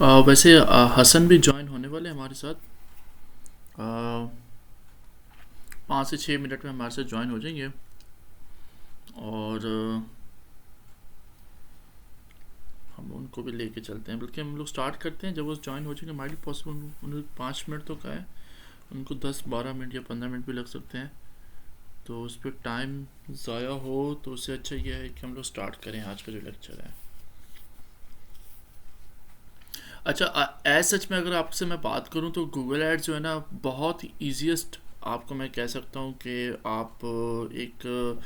वैसे हसन भी ज्वाइन होने वाले हैं हमारे साथ। 5 से 6 मिनट में हमारे साथ ज्वाइन हो जाएंगे। और हम उनको भी लेके चलते हैं, बल्कि हम लोग स्टार्ट करते हैं जब वो ज्वाइन हो जाएंगे। माइट पॉसिबल उन्हें 5 मिनट तो का है, उनको 10-12 मिनट या 15 मिनट भी लग सकते हैं। तो उस पर टाइम ज़ाया हो तो उससे अच्छा यह है कि हम लोग स्टार्ट करें आज का जो लेक्चर है। अच्छा, एज सच में अगर आपसे मैं बात करूं तो गूगल एड्स जो है ना बहुत ईजीएस्ट, आपको मैं कह सकता हूं कि आप एक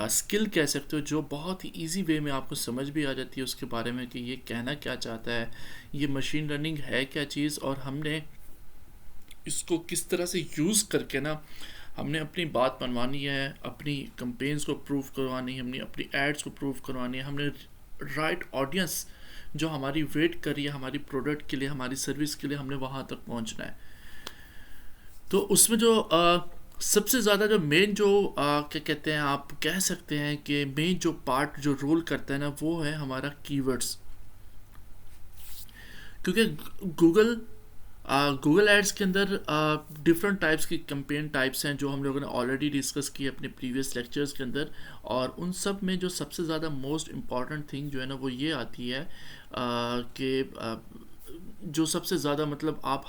स्किल कह सकते हो जो बहुत ही इजी वे में आपको समझ भी आ जाती है उसके बारे में कि ये कहना क्या चाहता है, ये मशीन लर्निंग है क्या चीज़, और हमने इसको किस तरह से यूज़ करके ना हमने अपनी बात मनवानी है, अपनी कंपेन्स को प्रूव करवानी है, हमने अपनी एड्स को प्रूव करवानी है, हमने राइट ऑडियंस जो हमारी वेट कर रही है हमारी प्रोडक्ट के लिए, हमारी सर्विस के लिए, हमने वहाँ तक पहुँचना है। तो उसमें जो सबसे ज़्यादा जो मेन जो क्या कहते हैं, आप कह सकते हैं कि मेन जो पार्ट जो रोल करता है ना वो है हमारा कीवर्ड्स। क्योंकि गूगल गूगल एड्स के अंदर डिफरेंट टाइप्स की कैंपेन टाइप्स हैं जो हम लोगों ने ऑलरेडी डिस्कस की अपने प्रीवियस लेक्चर्स के अंदर। और उन सब में जो सबसे ज़्यादा मोस्ट इम्पॉर्टेंट थिंग जो है ना वो ये आती है कि जो सबसे ज़्यादा मतलब आप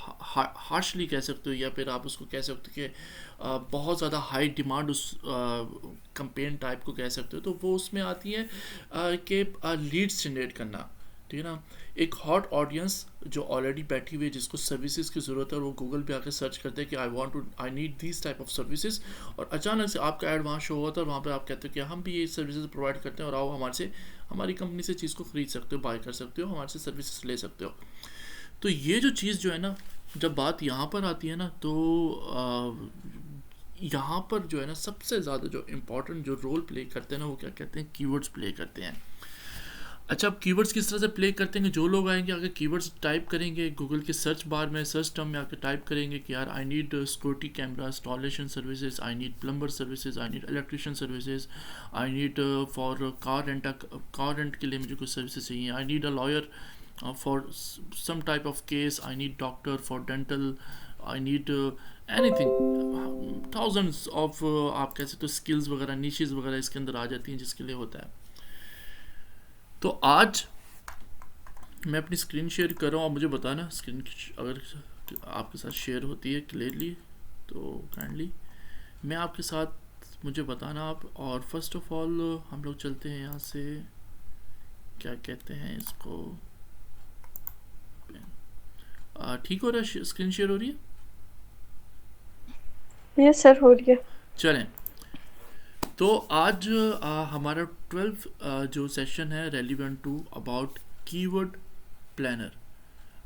हार्शली कह सकते हो या फिर आप उसको कह सकते हो कि बहुत ज़्यादा हाई डिमांड उस कैंपेन टाइप को कह सकते हो, तो वो उसमें आती है कि लीड्स जनरेट करना। ठीक है ना, एक हॉट ऑडियंस जो ऑलरेडी बैठी हुई है जिसको सर्विसेज की ज़रूरत है, और वो गूगल पे आकर सर्च करते हैं कि I need this type of services, और अचानक से आपका ऐड वहाँ शो होता है और वहाँ पे आप कहते हो कि हम भी ये सर्विसेज प्रोवाइड करते हैं और आओ हमारे से, हमारी कंपनी से चीज़ को ख़रीद सकते हो, बाय कर सकते हो, हमारे से सर्विसेज ले सकते हो। तो ये जो चीज़ जो है ना, जब बात यहाँ पर आती है ना तो यहाँ पर जो है ना सबसे ज़्यादा जो इम्पोर्टेंट जो रोल प्ले करते हैं ना वो क्या कहते हैं, कीवर्ड्स प्ले करते हैं। अच्छा, अब कीवर्ड्स किस तरह से प्ले करते हैं, जो लोग आएंगे आगे कीवर्ड्स टाइप करेंगे गूगल के सर्च बार में, सर्च टर्म में आके टाइप करेंगे कि यार I need security camera installation services, I need plumber services, I need electrician services, I need for car rent के लिए मुझे कुछ सर्विसेज चाहिए, I need a lawyer for some type of case, I need doctor for dental, I need anything, thousands of आप कह सकते हो skills वगैरह निशेज वगैरह इसके अंदर आ जाती हैं जिसके लिए होता है। तो आज मैं अपनी स्क्रीन शेयर कर रहा हूँ, आप मुझे बताना स्क्रीन अगर आपके साथ शेयर होती है क्लियरली तो काइंडली मैं आपके साथ मुझे बताना आप। और फर्स्ट ऑफ ऑल हम लोग चलते हैं यहाँ से, क्या कहते हैं इसको, ठीक हो रहा है, स्क्रीन शेयर हो रही है? यस सर, हो रही है। चलें, तो आज हमारा 12th जो सेशन है relevant to about keyword planner.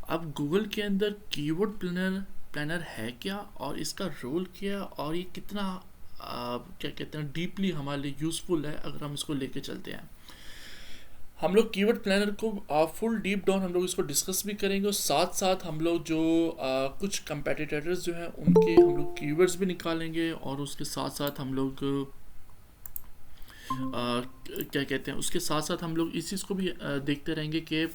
अब गूगल के अंदर कीवर्ड प्लानर प्लानर है क्या, और इसका रोल क्या, और ये कितना क्या कहते हैं डीपली हमारे लिए यूज़फुल है अगर हम इसको लेके चलते हैं। हम लोग कीवर्ड प्लानर को फुल डीप डाउन हम लोग इसको डिस्कस भी करेंगे, और साथ साथ हम लोग जो कुछ कंपेटिटर्स जो हैं उनके हम लोग कीवर्ड्स भी निकालेंगे, और उसके साथ साथ हम लोग क्या कहते हैं उसके साथ साथ हम लोग इस चीज़ को भी देखते रहेंगे कि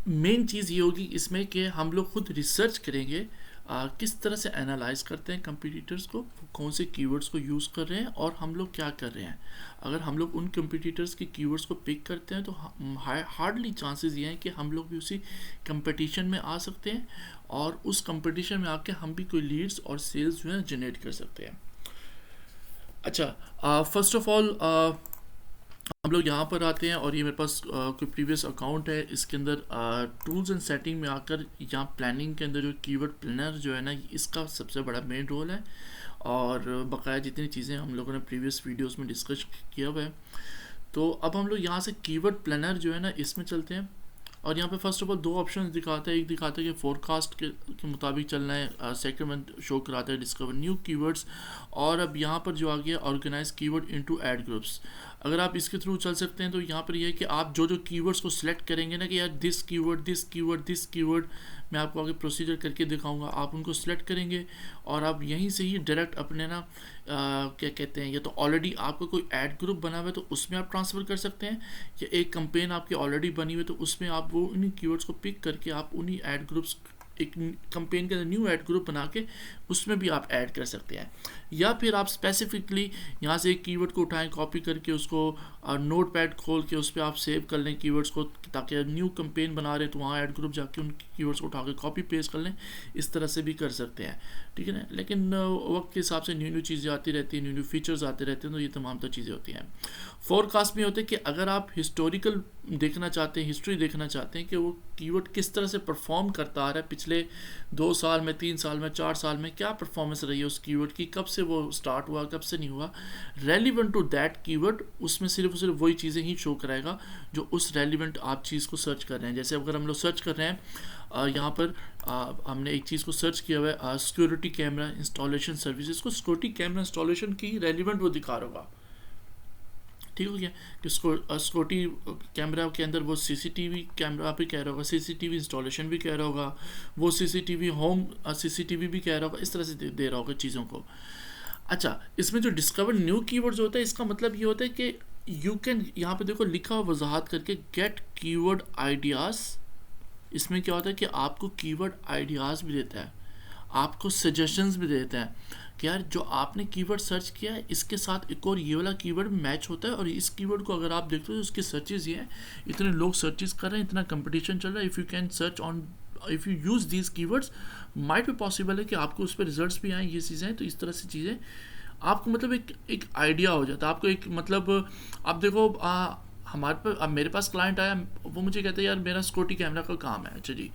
मेन चीज़ ये होगी इसमें कि हम लोग खुद रिसर्च करेंगे किस तरह से एनालाइज करते हैं कंपटीटर्स को, कौन से कीवर्ड्स को यूज़ कर रहे हैं और हम लोग क्या कर रहे हैं। अगर हम लोग उन कंपटीटर्स के कीवर्ड्स को पिक करते हैं तो हार्डली चांसेस ये हैं कि हम लोग भी उसी कंपटीशन में आ सकते हैं, और उस कंपटीशन में आके हम भी कोई लीड्स और सेल्स जो है जनरेट कर सकते हैं। अच्छा, फर्स्ट ऑफ ऑल हम लोग यहाँ पर आते हैं, और ये मेरे पास कोई प्रीवियस अकाउंट है, इसके अंदर टूल्स एंड सेटिंग में आकर यहाँ प्लानिंग के अंदर जो कीवर्ड प्लानर जो है ना इसका सबसे बड़ा मेन रोल है, और बकाया जितनी चीज़ें हम लोगों ने प्रीवियस वीडियोस में डिस्कस किया हुआ है। तो अब हम लोग यहाँ से कीवर्ड प्लानर जो है ना इसमें चलते हैं, और यहाँ पे फर्स्ट ऑफ ऑल दो ऑप्शन दिखाता है, एक दिखाता है कि फोरकास्ट के मुताबिक चलना है, सेकंड में शो कराता है डिस्कवर न्यू कीवर्ड्स, और अब यहाँ पर जो आ गया organize keyword into ad groups. अगर आप इसके थ्रू चल सकते हैं तो यहाँ पर यह है कि आप जो जो कीवर्ड्स को सिलेक्ट करेंगे ना कि यार this keyword this keyword this keyword, मैं आपको आगे प्रोसीजर करके दिखाऊंगा, आप उनको सिलेक्ट करेंगे और आप यहीं से ही डायरेक्ट अपने ना क्या कहते हैं, या तो ऑलरेडी आपका कोई ऐड ग्रुप बना हुआ है तो उसमें आप ट्रांसफ़र कर सकते हैं, या एक कैंपेन आपकी ऑलरेडी बनी हुई है तो उसमें आप वो उन्हीं कीवर्ड्स को पिक करके आप उन्हीं ऐड ग्रुप्स, एक कंपेन के अंदर न्यू ऐड ग्रुप बना के उसमें भी आप ऐड कर सकते हैं। या फिर आप स्पेसिफिकली यहाँ से एक कीवर्ड को उठाएं, कॉपी करके उसको नोट पैड खोल के उस पर आप सेव कर लें कीवर्ड्स को, ताकि न्यू कंपेन बना रहे हैं तो वहाँ ऐड ग्रुप जाके उन कीवर्ड्स को उठा के कॉपी पेस्ट कर लें, इस तरह से भी कर सकते हैं, ठीक है ना। लेकिन वक्त के हिसाब से न्यू न्यू चीज़ें आती रहती हैं, न्यू न्यू फीचर्स आते रहते हैं, तो ये तमाम तो चीज़ें होती हैं। फोरकास्ट में होते हैं कि अगर आप हिस्टोरिकल देखना चाहते हैं, हिस्ट्री देखना चाहते हैं कि वो कीवर्ड किस तरह से परफॉर्म करता आ रहा है, पिछले 2 साल में, 3 साल में, 4 साल में क्या परफॉर्मेंस रही है उस कीवर्ड की, कब से वो स्टार्ट हुआ, कब से नहीं हुआ, रेलिवेंट टू दैट कीवर्ड, उसमें सिर्फ वही चीज़ें ही शो कराएगा जो उस रेलिवेंट आप चीज़ को सर्च कर रहे हैं। जैसे अगर हम लोग सर्च कर रहे हैं यहाँ पर हमने एक चीज़ को सर्च किया हुआ है, सिक्योरिटी कैमरा इंस्टॉलेशन सर्विसेज को, सिक्योरिटी कैमरा इंस्टॉलेशन की रेलिवेंट वो दिखा रहा होगा, ठीक हो गया, कि सिक्योरिटी कैमरा के अंदर वो सीसीटीवी कैमरा भी कह रहा होगा, सीसीटीवी इंस्टॉलेशन भी कह रहा होगा, वो सीसीटीवी होम सीसीटीवी भी कह रहा होगा, इस तरह से दे रहा होगा चीज़ों को। अच्छा, इसमें जो डिस्कवर न्यू कीवर्ड्स होता है, इसका मतलब ये होता है कि यू कैन, यहाँ पे देखो लिखा हुआ वजाहत करके, गेट कीवर्ड आइडियाज़। इसमें क्या होता है कि आपको कीवर्ड आइडियाज़ भी देता है, आपको सजेशंस भी देता है कि यार जो आपने कीवर्ड सर्च किया है इसके साथ एक और ये वाला कीवर्ड मैच होता है, और इस कीवर्ड को अगर आप देखते हो तो उसकी सर्चेज ये हैं, इतने लोग सर्चेज कर रहे हैं, इतना कंपटीशन चल रहा है, if you can search on, if you use these keywords might भी पॉसिबल है कि आपको उस पर रिजल्ट्स भी आएँ, ये चीज़ें हैं। तो इस तरह से चीज़ें आपको मतलब एक आइडिया हो जाता है, आपको एक मतलब, आप देखो हमारे पास, अब मेरे पास क्लाइंट आया, वो मुझे कहता है यार मेरा सिक्योरिटी कैमरा का काम है, अच्छा जी,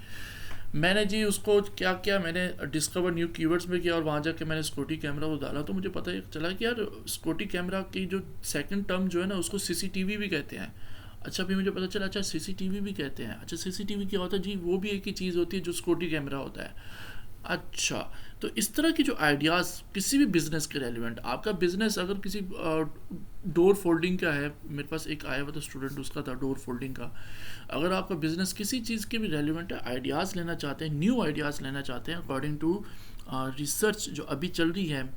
मैंने जी उसको क्या किया, मैंने डिस्कवर न्यू कीवर्ड्स में किया और वहाँ जाके मैंने सिक्योरिटी कैमरा को डाला, तो मुझे पता चला कि यार सिक्योरिटी कैमरा की जो सेकंड टर्म जो है ना उसको सीसीटीवी भी कहते हैं। अच्छा, फिर मुझे पता चला अच्छा सीसीटीवी भी कहते हैं, अच्छा सीसीटीवी क्या होता है जी, वो भी एक ही चीज़ होती है जो सिक्योरिटी कैमरा होता है। अच्छा, तो इस तरह की जो आइडियाज़ किसी भी बिज़नेस के रेलिवेंट, आपका बिज़नेस अगर किसी डोर फोल्डिंग का है, मेरे पास एक आया हुआ था स्टूडेंट, उसका था डोर फोल्डिंग का, अगर आपका बिज़नेस किसी चीज़ के भी रेलिवेंट है, आइडियाज़ लेना चाहते हैं, न्यू आइडियाज़ लेना चाहते हैं अकॉर्डिंग टू रिसर्च जो अभी चल रही है,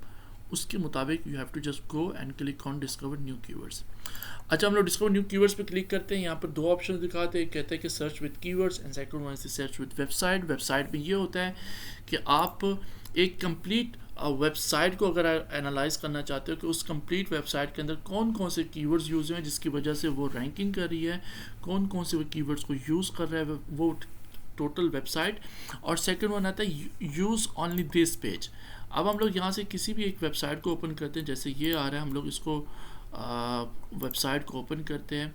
उसके मुताबिक you have to just go and click on discover new keywords. अच्छा, हम लोग डिस्कवर न्यू कीवर्ड्स पे क्लिक करते हैं, यहाँ पर 2 ऑप्शन दिखाते हैं, कहते हैं कि search with keywords and second one is search with website. Website में ये होता है कि आप एक कंप्लीट वेबसाइट को अगर एनालाइज करना चाहते हो कि उस कंप्लीट वेबसाइट के अंदर कौन कौन से कीवर्ड्स यूज़ हुए हैं जिसकी वजह से वो रैंकिंग कर रही है, कौन कौन से वो कीवर्ड्स को यूज़ कर रहा है वो टोटल वेबसाइट। और सेकंड वन आता है यूज़ ओनली दिस पेज। अब हम लोग यहाँ से किसी भी एक वेबसाइट को ओपन करते हैं, जैसे ये आ रहा है, हम लोग इसको वेबसाइट को ओपन करते हैं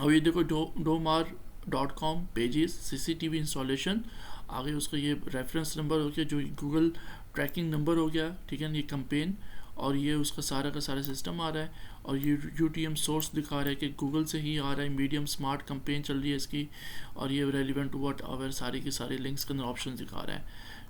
और ये देखो domar.com पेजेस सीसीटीवी इंस्टॉलेशन, आगे उसका ये रेफरेंस नंबर हो गया जो गूगल ट्रैकिंग नंबर हो गया, ठीक है, ये कंपेन, और ये उसका सारा का सारा सिस्टम आ रहा है, और ये UTM सोर्स दिखा रहा है कि गूगल से ही आ रहा है, मीडियम स्मार्ट कंपेन चल रही है इसकी, और ये रेलिवेंट टू व्हाट अवर सारी की सारी लिंक्स के अंदर ऑप्शन दिखा रहा है,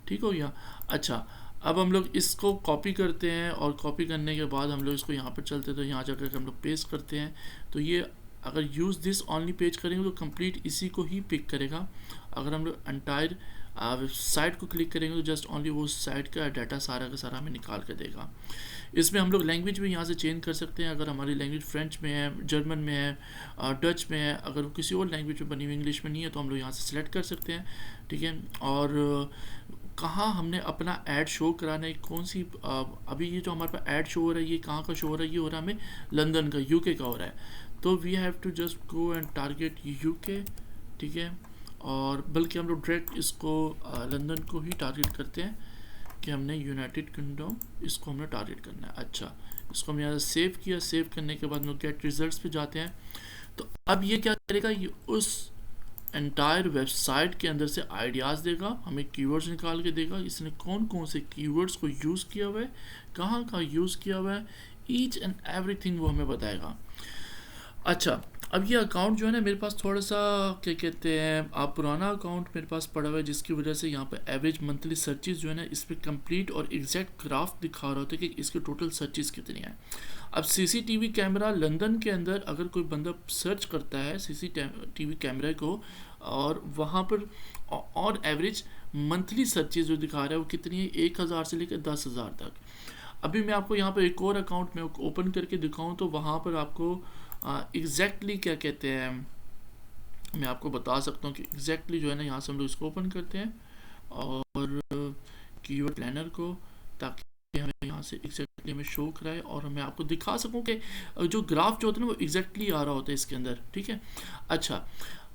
ठीक हो गया। अच्छा, अब हम लोग इसको कॉपी करते हैं और कॉपी करने के बाद हम लोग इसको यहाँ पर चलते हैं, तो यहाँ जाकर हम लोग पेस्ट करते हैं, तो ये अगर यूज़ दिस ओनली पेज करेंगे तो कंप्लीट इसी को ही पिक करेगा। अगर हम लोग एंटायर साइट को क्लिक करेंगे तो जस्ट ओनली वो साइट का डाटा सारा का सारा हमें निकाल कर देगा। इसमें हम लोग लैंग्वेज भी यहाँ से चेंज कर सकते हैं, अगर हमारी लैंग्वेज फ्रेंच में है, जर्मन में है, डच में है, अगर वो किसी और लैंग्वेज में बनी हुई इंग्लिश में नहीं है तो हम लोग यहाँ से सिलेक्ट कर सकते हैं, ठीक है। और कहाँ हमने अपना ऐड शो कराना है, कौन सी अभी ये जो हमारे पास ऐड शो हो रहा है ये कहाँ का शो हो रहा है, ये हो रहा है हमें लंदन का, यूके का हो रहा है, तो we have to just go and target UK, ठीक है। और बल्कि हम लोग डायरेक्ट इसको लंदन को ही टारगेट करते हैं कि हमने यूनाइटेड किंगडम इसको हमने टारगेट करना है। अच्छा, इसको हमने यहाँ सेव किया, सेव करने के बाद हम लोग गेट रिजल्ट्स पे जाते हैं, तो अब ये क्या करेगा, ये उस एंटायर वेबसाइट के अंदर से आइडियाज़ देगा, हमें कीवर्ड्स निकाल के देगा, इसने कौन कौन से कीवर्ड्स को यूज़ किया हुआ है, कहाँ यूज़ किया हुआ है, ईच एंड एवरीथिंग वो हमें बताएगा। अच्छा, अब ये अकाउंट जो है ना मेरे पास थोड़ा सा क्या कहते हैं आप पुराना अकाउंट मेरे पास पड़ा हुआ है, जिसकी वजह से यहाँ पर एवरेज मंथली सर्चेज जो है ना इस पर कंप्लीट और एग्जैक्ट ग्राफ दिखा रहा होता है कि इसके टोटल सर्चेज कितनी हैं। अब सीसीटीवी कैमरा लंदन के अंदर अगर कोई बंदा सर्च करता है सीसीटीवी कैमरे को, और वहाँ पर और एवरेज मंथली सर्चेज जो दिखा रहा है वो कितनी है, 1000 से लेकर 10,000 तक। अभी मैं आपको यहाँ पर एक और अकाउंट में ओपन करके दिखाऊँ तो वहाँ पर आपको एग्जैक्टली क्या कहते हैं मैं आपको बता सकता हूँ कि एग्जैक्टली जो है ना यहाँ से हम लोग इसको ओपन करते हैं और कीवर्ड प्लानर को, ताकि हमें यहाँ से एग्जैक्टली हमें शो कराए और मैं आपको दिखा सकूँ कि जो ग्राफ जो होता है ना वो एग्जैक्टली आ रहा होता है इसके अंदर। ठीक है, अच्छा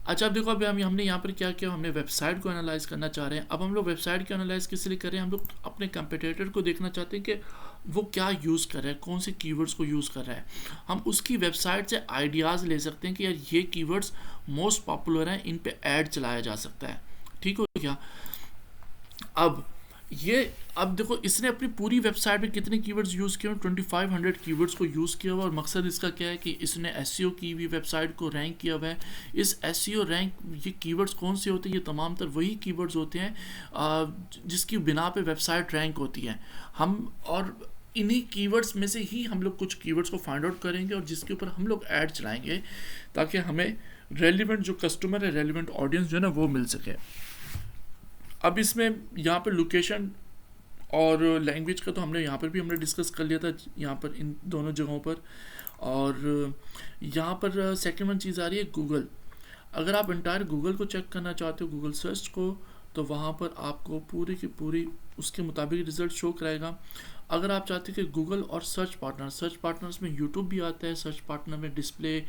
अब देखो अभी हमने यहाँ पर क्या किया, हमने वेबसाइट को एनालाइज करना चाह रहे हैं। अब हम लोग वेबसाइट को एनालाइज किस लिए कर रहे हैं, हम लोग अपने कंपटीटर को देखना चाहते हैं कि वो क्या यूज़ कर रहा है, कौन से कीवर्ड्स को यूज़ कर रहा है। हम उसकी वेबसाइट से आइडियाज़ ले सकते हैं कि यार ये कीवर्ड्स मोस्ट पॉपुलर हैं, इन पे ऐड चलाया जा सकता है। ठीक हो गया। अब देखो इसने अपनी पूरी वेबसाइट में कितने कीवर्ड्स यूज़ किए हैं, 2500 कीवर्ड्स को यूज़ किया हुआ। और मकसद इसका क्या है कि इसने एसईओ की हुई वेबसाइट को रैंक किया हुआ है। इस एसईओ रैंक, ये कीवर्ड्स कौन से होते हैं, ये तमाम तर वही कीवर्ड्स होते हैं जिसकी बिना पे वेबसाइट रैंक होती है। हम और इन्हीं कीवर्ड्स में से ही हम लोग कुछ कीवर्ड्स को फाइंड आउट करेंगे और जिसके ऊपर हम लोग ऐड चलाएंगे, ताकि हमें रेलिवेंट जो कस्टमर है, रेलिवेंट ऑडियंस जो है ना वो मिल सके। अब इसमें यहाँ पर लोकेशन और लैंग्वेज का तो हमने यहाँ पर भी हमने डिस्कस कर लिया था, यहाँ पर इन दोनों जगहों पर। और यहाँ पर सेकंड वन चीज़ आ रही है गूगल। अगर आप इंटायर गूगल को चेक करना चाहते हो, गूगल सर्च को, तो वहाँ पर आपको पूरी की पूरी उसके मुताबिक रिजल्ट शो कराएगा। अगर आप चाहते हैं कि गूगल और सर्च पार्टनर्स में यूट्यूब भी आता है, सर्च पार्टनर में डिस्प्ले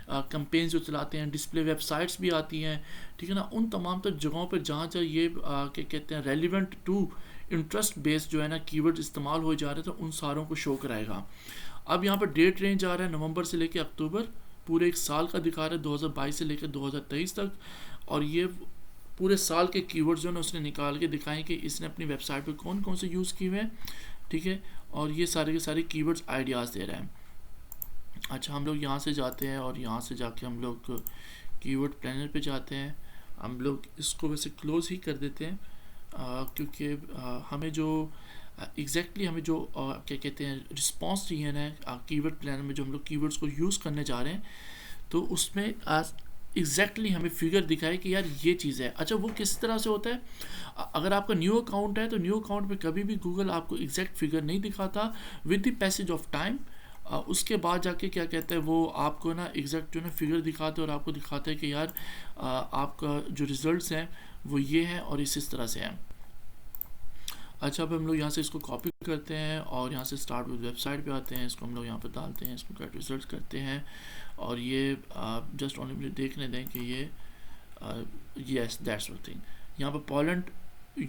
कैंपेन्स जो चलाते हैं, डिस्प्ले वेबसाइट्स भी आती हैं। ठीक है ना, उन तमाम तक जगहों पर जहाँ ये क्या कहते हैं रेलिवेंट टू इंटरेस्ट बेस्ड जो है ना कीवर्ड इस्तेमाल हो जा रहे थे, उन सारों को शो कराएगा। अब यहाँ पर डेट रेंज आ रहा है नवंबर से लेकर अक्टूबर, पूरे एक साल का दिखा रहा है, 2022 से लेकर 2023 तक। और ये पूरे साल के कीवर्ड्स जो है उसने निकाल के दिखाएं कि इसने अपनी वेबसाइट पे कौन कौन से यूज़ किए हुए हैं। ठीक है, और ये सारे के सारे कीवर्ड्स आइडियाज़ दे रहे हैं। अच्छा, हम लोग यहाँ से जाते हैं और यहाँ से जाके हम लोग कीवर्ड प्लानर पे जाते हैं। हम लोग इसको वैसे क्लोज़ ही कर देते हैं क्योंकि हमें जो एग्जैक्टली हमें जो क्या कहते हैं रिस्पॉन्स चाहिए ना कीवर्ड प्लानर में, जो हम लोग कीवर्ड्स को यूज़ करने जा रहे हैं, तो उसमें एग्जैक्टली हमें फिगर दिखाए कि यार ये चीज़ है। अच्छा, वो किस तरह से होता है, अगर आपका न्यू अकाउंट है तो न्यू अकाउंट में कभी भी गूगल आपको एग्जैक्ट फिगर नहीं दिखाता। With the passage of time उसके बाद जाके क्या कहते हैं वो आपको ना एग्जैक्ट जो है ना फिगर दिखाते हैं और आपको दिखाते हैं कि यार आपका जो रिजल्ट्स हैं वो ये हैं और इस तरह से हैं। अच्छा, अब हम लोग यहाँ से इसको कॉपी करते हैं और यहाँ से स्टार्ट विद वेबसाइट पे आते हैं, इसको हम लोग यहाँ पर डालते हैं, इसको गेट रिजल्ट करते हैं। और ये जस्ट ओनली मुझे देखने दें कि ये यस दैट्स वन थिंग। यहाँ पर पोलैंड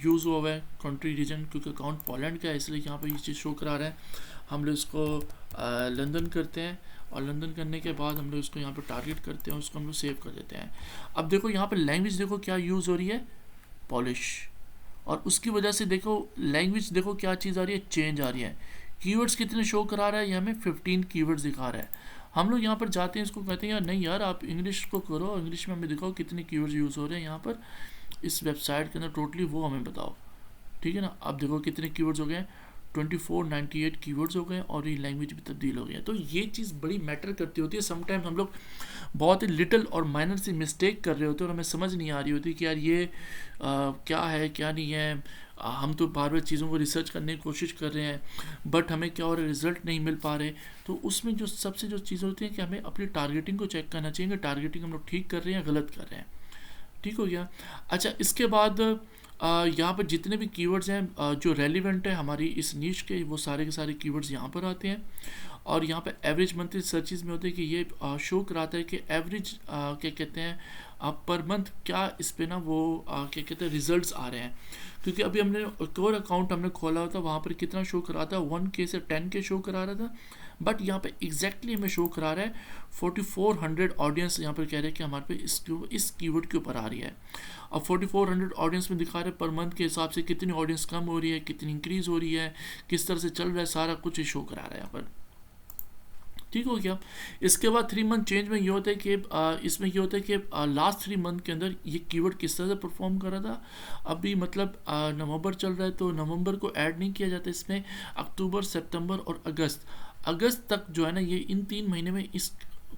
यूज़ हुआ है, कंट्री रीजन, क्योंकि अकाउंट पोलैंड का है इसलिए यहाँ पर ये चीज़ शो करा रहा है। हम लोग इसको लंदन करते हैं और लंदन करने के बाद हम लोग इसको यहाँ पर टारगेट करते हैं, उसको हम लोग सेव कर देते हैं। अब देखो यहाँ पर लैंग्वेज देखो क्या यूज़ हो रही है, पॉलिश, और उसकी वजह से देखो लैंग्वेज देखो क्या चीज़ आ रही है, चेंज आ रही है। कीवर्ड्स कितने शो करा रहा है, ये हमें 15 कीवर्ड्स दिखा रहा है। हम लोग यहाँ पर जाते हैं, इसको कहते हैं यार नहीं यार आप इंग्लिश को करो, इंग्लिश में हमें दिखाओ कितने कीवर्ड्स यूज़ हो रहे हैं यहाँ पर इस वेबसाइट के अंदर टोटली, वो हमें बताओ। ठीक है ना, अब देखो कितने कीवर्ड्स हो गए, 2498 कीवर्ड्स हो गए और ये लैंग्वेज भी तब्दील हो गई है। तो ये चीज़ बड़ी मैटर करती होती है। समटाइम्स हम लोग बहुत ही लिटिल और माइनर सी मिस्टेक कर रहे होते हैं और हमें समझ नहीं आ रही होती कि यार ये क्या है क्या नहीं है। हम तो बार बार चीज़ों को रिसर्च करने की कोशिश कर रहे हैं बट हमें क्या और रिज़ल्ट नहीं मिल पा रहे। तो उसमें जो सबसे जो चीज़ होती है कि हमें अपनी टारगेटिंग को चेक करना चाहिए कि टारगेटिंग हम लोग ठीक कर रहे हैं या गलत कर रहे हैं। ठीक हो गया। अच्छा, इसके बाद यहाँ पर जितने भी कीवर्ड्स हैं जो रेलिवेंट है हमारी इस नीश के, वो सारे के सारे कीवर्ड्स यहाँ पर आते हैं। और यहाँ पे एवरेज मंथली सर्चेज में होते हैं कि ये शो कराता है कि एवरेज क्या कहते हैं पर मंथ क्या इस पे ना वो क्या कहते हैं रिजल्ट्स आ रहे हैं। क्योंकि अभी हमने एक और अकाउंट हमने खोला हुआ था, वहाँ पर कितना शो करा था, 1K से 10K शो करा रहा था, बट यहाँ पे एग्जैक्टली हमें शो करा रहा है 4400 ऑडियंस यहाँ पर कह रहे हैं कि हमारे पे इस कीवर्ड के ऊपर आ रही है। अब 4400 ऑडियंस में दिखा रहे हैं पर मंथ के हिसाब से कितनी ऑडियंस कम हो रही है, कितनी इंक्रीज़ हो रही है, किस तरह से चल रहा है, सारा कुछ शो करा रहा है यहाँ पर। ठीक हो गया। इसके बाद 3 मंथ चेंज में ये होता है कि इसमें ये होता है कि लास्ट 3 मंथ के अंदर ये कीवर्ड किस तरह से परफॉर्म कर रहा था। अभी मतलब नवंबर चल रहा है तो नवंबर को ऐड नहीं किया जाता इसमें, अक्टूबर, सितंबर और अगस्त तक जो है ना, ये इन 3 महीने में इस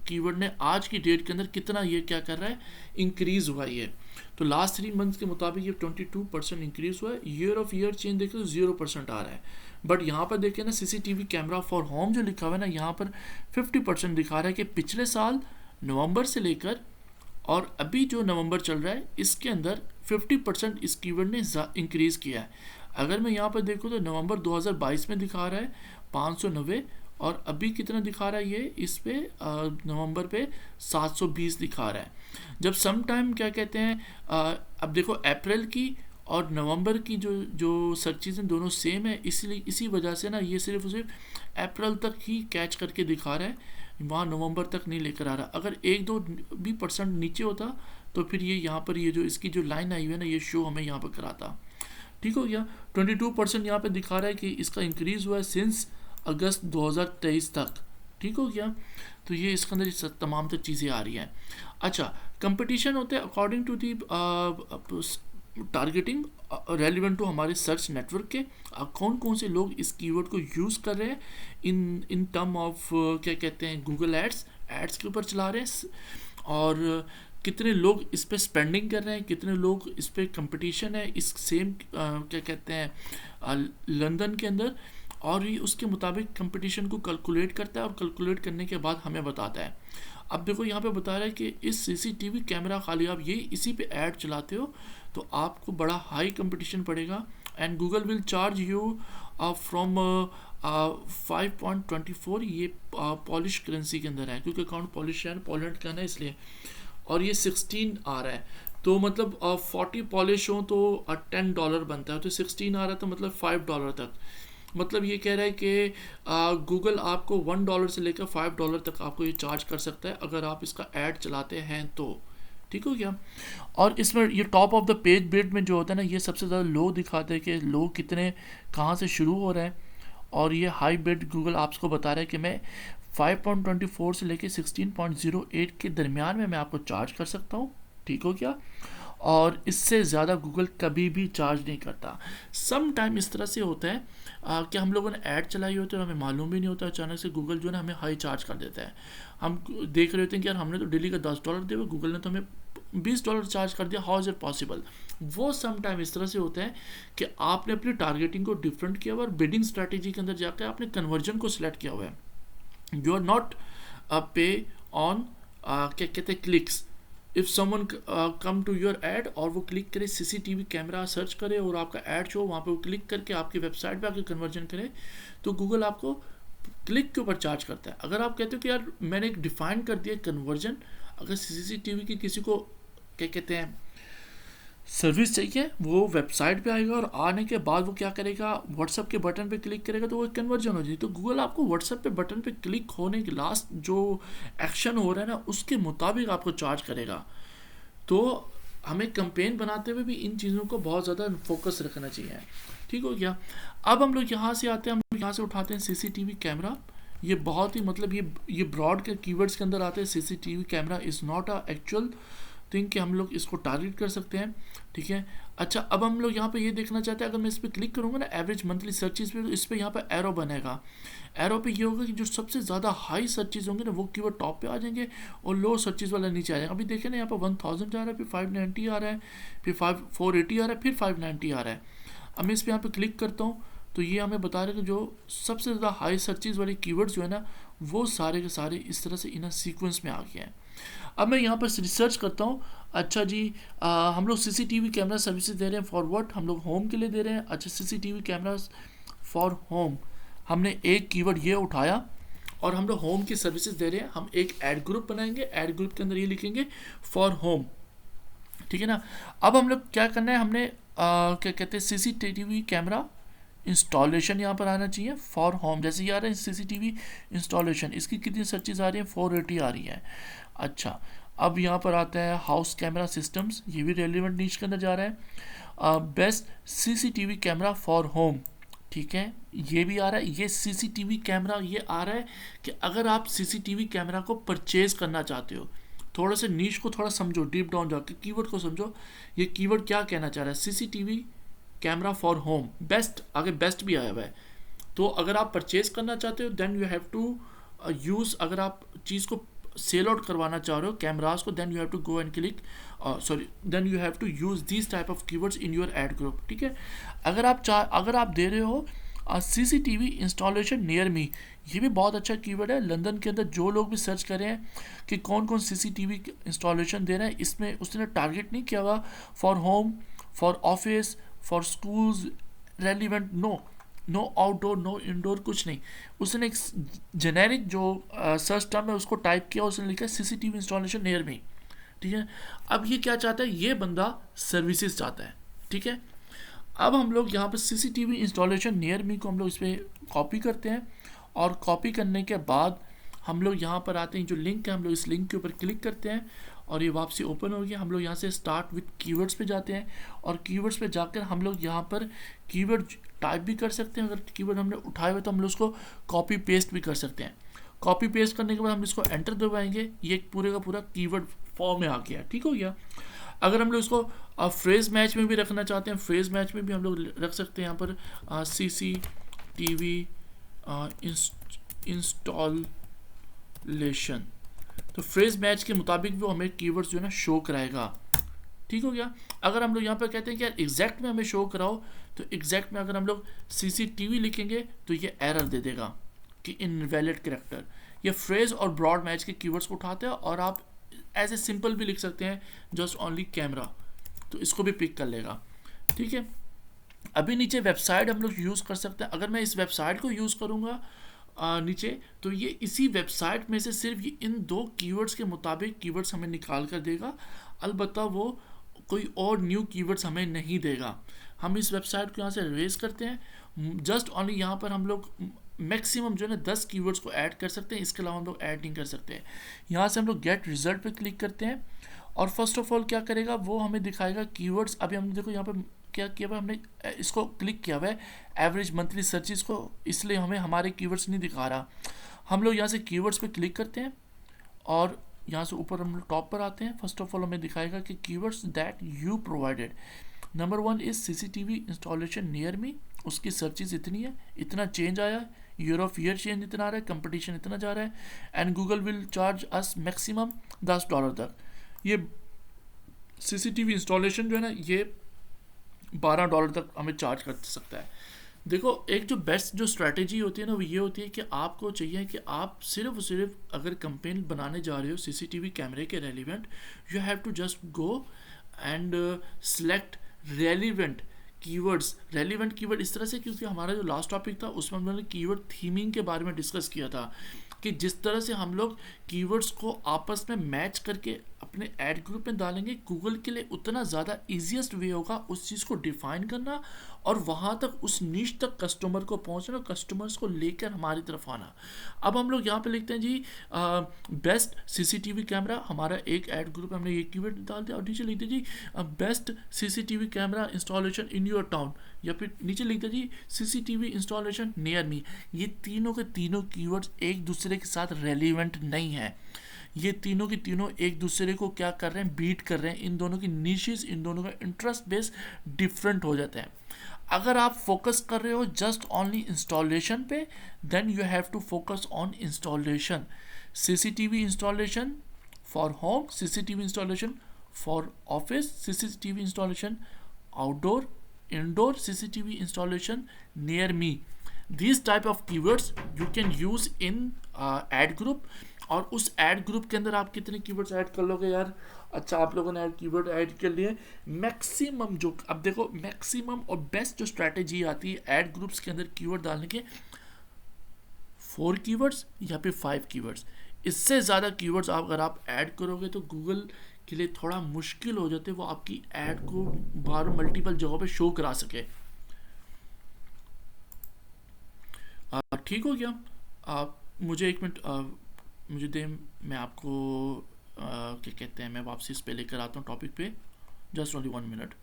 कीवर्ड ने आज की डेट के अंदर कितना ये क्या कर रहा है, इंक्रीज़ हुआ ये। तो लास्ट 3 मंथ्स के मुताबिक ये 22% इंक्रीज़ हुआ है। ईयर ऑफ ईयर चेंज देखें तो 0% आ रहा है। बट यहाँ पर देखें ना, सीसीटीवी कैमरा फॉर होम जो लिखा हुआ है ना, यहाँ पर 50% दिखा रहा है कि पिछले साल नवंबर से लेकर और अभी जो नवंबर चल रहा है इसके अंदर 50% इस कीवर्ड ने इंक्रीज़ किया है। अगर मैं यहाँ पर देखूँ तो नवंबर 2022 में दिखा रहा है 590, और अभी कितना दिखा रहा है ये इस पे नवंबर पे 720 दिखा रहा है। जब सम टाइम क्या कहते हैं, अब देखो अप्रैल की और नवंबर की जो सर्चेज हैं दोनों सेम है, इसलिए इसी वजह से ना ये सिर्फ अप्रैल तक ही कैच करके दिखा रहा है, वहाँ नवंबर तक नहीं लेकर आ रहा। अगर 1-2 भी % नीचे होता तो फिर ये यहाँ पर ये जो इसकी जो लाइन आई हुई है ना, ये शो हमें यहाँ पर कराता। ठीक हो गया। 22% यहाँ पे दिखा रहा है कि इसका इंक्रीज़ हुआ है सिंस अगस्त 2023 तक। ठीक हो गया। तो ये इसके अंदर तमाम तक चीज़ें आ रही हैं। अच्छा, कंपटीशन होते हैं according to the targeting relevant to हमारे सर्च नेटवर्क के, कौन कौन से लोग इस कीवर्ड को यूज़ कर रहे हैं इन टर्म ऑफ क्या कहते हैं गूगल एड्स के ऊपर चला रहे हैं, और कितने लोग इस पे स्पेंडिंग कर रहे हैं, कितने लोग इस पे कंपटीशन है इस सेम क्या कहते हैं लंदन के अंदर, और ये उसके मुताबिक कंपटीशन को कैलकुलेट करता है और कैलकुलेट करने के बाद हमें बताता है। अब देखो यहाँ पे बता रहा है कि इस सीसीटीवी कैमरा खाली आप ये इसी पे ऐड चलाते हो तो आपको बड़ा हाई कंपटीशन पड़ेगा, and Google will charge you from 5.24, ये पॉलिश करेंसी के अंदर है क्योंकि अकाउंट पॉलिश है, पोलैंड का ना इसलिए, और ये 16 आ रहा है। तो मतलब 40 पॉलिश हो तो $10 बनता है, तो 16 आ रहा है तो मतलब $5 तक। मतलब ये कह रहा है कि गूगल आपको $1 से लेकर $5 तक आपको ये चार्ज कर सकता है अगर आप इसका ऐड चलाते हैं तो। ठीक हो गया। और इसमें ये top of the page bid में जो होता है ना, ये सबसे ज़्यादा लो दिखाते हैं कि लो कितने कहाँ से शुरू हो रहा है, और ये हाई बिड गूगल आपको बता रहा है कि मैं 5.24 से लेके 16.08 के दरमियान में मैं आपको चार्ज कर सकता हूँ। ठीक हो गया। और इससे ज़्यादा गूगल कभी भी चार्ज नहीं करता। सम टाइम इस तरह से होता है कि हम लोगों ने ऐड चलाई होती है और हमें मालूम भी नहीं होता, अचानक से गूगल जो है ना हमें हाई चार्ज कर देता है। हम देख रहे होते हैं कि यार हमने तो डेली का $10 दिया, गूगल ने तो हमें $20 चार्ज कर दिया, हाउ इज़ इट पॉसिबल। वो सम टाइम इस तरह से होता है कि आपने अपनी टारगेटिंग को डिफरेंट किया हुआ और बिडिंग स्ट्रैटेजी के अंदर जाकर आपने कन्वर्जन को सिलेक्ट किया हुआ है। You are not pay on क्या कहते हैं clicks. If someone come to your ad और वो क्लिक करे, सीसीटीवी कैमरा सर्च करे और आपका ऐड शो वहाँ पे वो क्लिक करके आपकी वेबसाइट पे आके कन्वर्जन करे, तो गूगल आपको क्लिक के ऊपर चार्ज करता है। अगर आप कहते हो कि यार मैंने एक डिफाइन कर दिया कन्वर्जन, अगर सीसीटीवी की किसी को क्या कहते हैं सर्विस चाहिए, वो वेबसाइट पे आएगा और आने के बाद वो क्या करेगा, व्हाट्सएप के बटन पे क्लिक करेगा तो वो कन्वर्जन हो जाएगी। तो गूगल आपको व्हाट्सएप पे बटन पे क्लिक होने के लास्ट जो एक्शन हो रहा है ना उसके मुताबिक आपको चार्ज करेगा। तो हमें कैंपेन बनाते हुए भी इन चीज़ों को बहुत ज़्यादा फोकस रखना चाहिए। ठीक हो गया। अब हम लोग यहाँ से आते हैं, हम लोग यहाँ से उठाते हैं सीसीटीवी कैमरा। ये बहुत ही मतलब ये ब्रॉड के कीवर्ड्स के अंदर आते हैं। CCTV camera is not a actual think कि हम लोग इसको टारगेट कर सकते हैं। ठीक है। अच्छा, अब हम लोग यहाँ पे ये देखना चाहते हैं, अगर मैं इस पर क्लिक करूँगा ना एवरेज मंथली सर्चेज पे, तो इस पर यहाँ पे एरो बनेगा। एरो पे ये होगा कि जो सबसे ज़्यादा हाई सर्चेज होंगे ना वो कीवर्ड टॉप पे आ जाएंगे और लो सर्चेज वाला नीचे आ जाएगा। अभी देखें ना यहाँ पे 1000 जा रहा है, फिर 590 आ रहा है, फिर 480 आ रहा है, फिर 590 आ रहा है। अब मैं इस पर यहाँ पे क्लिक करता हूँ तो ये हमें बता रहा है कि जो सबसे ज़्यादा हाई सर्चेज वाले कीवर्ड्स जो है ना वो सारे के सारे इस तरह से इन सीक्वेंस में आ गए हैं। अब मैं यहाँ पर रिसर्च करता हूँ। अच्छा जी, हम लोग सीसीटीवी कैमरा सर्विसेज दे रहे हैं फॉर व्हाट, हम लोग होम के लिए दे रहे हैं। अच्छा, सीसीटीवी कैमरास फॉर होम, हमने एक कीवर्ड ये उठाया और हम लोग होम की सर्विसेज दे रहे हैं। हम एक ऐड ग्रुप बनाएंगे, ऐड ग्रुप के अंदर ये लिखेंगे फॉर होम। ठीक है ना। अब हम लोग क्या करना है, हमने क्या कहते हैं सीसीटीवी कैमरा इंस्टॉलेशन यहाँ पर आना चाहिए फॉर होम। जैसे ये आ रहा है सीसीटीवी इंस्टॉलेशन, इसकी कितनी सर्चेज आ रही है, 480 आ रही है। अच्छा, अब यहाँ पर आता है हाउस कैमरा सिस्टम्स, ये भी रेलिवेंट नीच के अंदर जा रहा है। Best CCTV camera for home, ठीक है, ये भी आ रहा है, ये सीसीटीवी कैमरा ये आ रहा है कि अगर आप सीसीटीवी कैमरा को परचेज करना चाहते हो, थोड़ा सा नीश को थोड़ा समझो, डीप डाउन जाके कीवर्ड को समझो, ये कीवर्ड क्या कहना चाह रहा है, CCTV camera for home, best, आगे बेस्ट भी आया हुआ है। तो अगर आप परचेज करना चाहते हो then you have to use, अगर आप चीज़ को सेल आउट करवाना चाह रहे हो कैमरास को, then you have to go and click, sorry, then you have to use this type of keywords in your ad group. ठीक है, अगर आप दे रहे हो सीसीटीवी इंस्टॉलेशन नियर मी, ये भी बहुत अच्छा कीवर्ड है। लंदन के अंदर जो लोग भी सर्च कर रहे हैं कि कौन कौन सीसीटीवी इंस्टॉलेशन दे रहे हैं, इसमें उसने टारगेट नहीं किया हुआ for home, for office, for schools, relevant, no, no outdoor, no indoor, कुछ नहीं। उसने एक जेनेरिक जो सर्च टर्म है उसको टाइप किया, उसने लिखा सीसीटीवी इंस्टॉलेशन नियर मी। ठीक है, अब ये क्या चाहता है, ये बंदा सर्विसेज चाहता है। ठीक है, अब हम लोग यहाँ पर सीसीटीवी इंस्टॉलेशन नियर मी को हम लोग इस पर कॉपी करते हैं, और कॉपी करने के बाद हम लोग यहाँ पर आते हैं, जो लिंक है हम लोग इस लिंक के ऊपर क्लिक करते हैं और ये वापसी ओपन हो गया। हम लोग यहाँ से स्टार्ट विथ कीवर्ड्स पे जाते हैं, और कीवर्ड्स पे जाकर हम लोग यहाँ पर कीवर्ड टाइप भी कर सकते हैं। अगर कीवर्ड हमने उठाए हुए तो हम लोग उसको कॉपी पेस्ट भी कर सकते हैं। कॉपी पेस्ट करने के बाद हम इसको एंटर दबाएंगे, ये पूरे का पूरा कीवर्ड फॉर्म में आ गया। ठीक हो गया। अगर हम लोग इसको फ्रेज मैच में भी रखना चाहते हैं, फ्रेज मैच में भी हम लोग रख सकते हैं। यहाँ पर CCTV इंस्टॉलेशन, तो फ्रेज मैच के मुताबिक वो हमें कीवर्ड्स जो है ना शो कराएगा। ठीक हो गया। अगर हम लोग यहाँ पर कहते हैं कि यार एग्जैक्ट में हमें शो कराओ, तो एग्जैक्ट में अगर हम लोग CCTV लिखेंगे तो ये एरर दे देगा कि इनवैलिड कैरेक्टर। ये फ्रेज और ब्रॉड मैच के कीवर्ड्स को उठाते हैं, और आप ऐसे सिंपल भी लिख सकते हैं जस्ट ओनली कैमरा, तो इसको भी पिक कर लेगा। ठीक है, अभी नीचे वेबसाइट हम लोग यूज़ कर सकते हैं। अगर मैं इस वेबसाइट को यूज़ करूँगा नीचे, तो ये इसी वेबसाइट में से सिर्फ ये इन दो कीवर्ड्स के मुताबिक कीवर्ड्स हमें निकाल कर देगा, अलबत्ता वो कोई और न्यू कीवर्ड्स हमें नहीं देगा। हम इस वेबसाइट को यहाँ से रेज करते हैं, जस्ट ओनली यहाँ पर हम लोग मैक्सिमम जो है ना 10 कीवर्ड्स को ऐड कर सकते हैं, इसके अलावा हम लोग ऐड नहीं कर सकते हैं। यहाँ से हम लोग गेट रिजल्ट पे क्लिक करते हैं, और फर्स्ट ऑफ ऑल क्या करेगा, वो हमें दिखाएगा कीवर्ड्स। अभी हम देखो यहाँ पर क्या किया हुआ, हमने इसको क्लिक किया हुआ है एवरेज मंथली सर्चेस को, इसलिए हमें हमारे कीवर्ड्स नहीं दिखा रहा। हम लोग यहाँ से कीवर्ड्स पे क्लिक करते हैं, और यहाँ से ऊपर हम लोग टॉप पर आते हैं। फर्स्ट ऑफ ऑल हमें दिखाएगा कि keywords that you provided, number 1 is CCTV installation near मी, उसकी सर्चेस इतनी है, इतना चेंज आया, ईयर ऑफ ईयर चेंज इतना आ रहा है, कंपटीशन इतना जा रहा है, and Google will charge us maximum $10 तक। ये CCTV इंस्टॉलेशन जो है ना ये $12 तक हमें चार्ज कर सकता है। देखो, एक जो बेस्ट जो स्ट्रैटेजी होती है ना वो ये होती है कि आपको चाहिए कि आप सिर्फ अगर कंपेन बनाने जा रहे हो CCTV कैमरे के relevant, you have to just go and select relevant keywords. Relevant keyword इस तरह से, क्योंकि हमारा जो लास्ट टॉपिक था उसमें हम लोगों ने कीवर्ड थीमिंग के बारे में डिस्कस किया था, कि जिस तरह से हम लोग कीवर्ड्स को आपस में मैच करके अपने ऐड ग्रुप में डालेंगे, गूगल के लिए उतना ज़्यादा ईजीएस्ट वे होगा उस चीज़ को डिफाइन करना, और वहाँ तक उस नीश तक कस्टमर को पहुँचना, कस्टमर्स को लेकर हमारी तरफ आना। अब हम लोग यहाँ पे लिखते हैं जी बेस्ट CCTV कैमरा, हमारा एक ऐड ग्रुप हमने ये कीवर्ड डाल दिया, और नीचे लिखते जी best CCTV camera installation in your town, या फिर नीचे लिखते जी CCTV इंस्टॉलेशन नियर मी। ये तीनों के तीनों कीवर्ड्स एक दूसरे के साथ रेलिवेंट नहीं है। ये तीनों के तीनों एक दूसरे को क्या कर रहे हैं, बीट कर रहे हैं। इन दोनों की निशेस, इन दोनों का इंटरेस्ट बेस डिफरेंट हो जाता है। अगर आप फोकस कर रहे हो जस्ट ओनली इंस्टॉलेशन पे, then you have to focus on installation. CCTV installation for home, CCTV installation for office, CCTV installation outdoor, indoor, CCTV installation near me. These type of keywords you can use in ad group। और उस ad group के अंदर आप कितने keywords add कर लोगे यार? अच्छा, आप लोगों ने कीवर्ड ऐड कर लिए मैक्सिमम। जो अब देखो, मैक्सिमम और बेस्ट जो स्ट्रैटेजी आती है ऐड ग्रुप्स के अंदर कीवर्ड डालने के, 4 कीवर्ड्स या फिर 5 कीवर्ड्स। इससे ज़्यादा कीवर्ड्स अगर आप ऐड करोगे तो गूगल के लिए थोड़ा मुश्किल हो जाते, वो आपकी ऐड को बार मल्टीपल जगहों पे शो करा सके। ठीक हो गया। मुझे 1 मिनट मुझे दे, मैं आपको क्या कहते हैं, मैं वापसी इस पे लेकर आता हूँ टॉपिक पे, जस्ट ओनली 1 मिनट।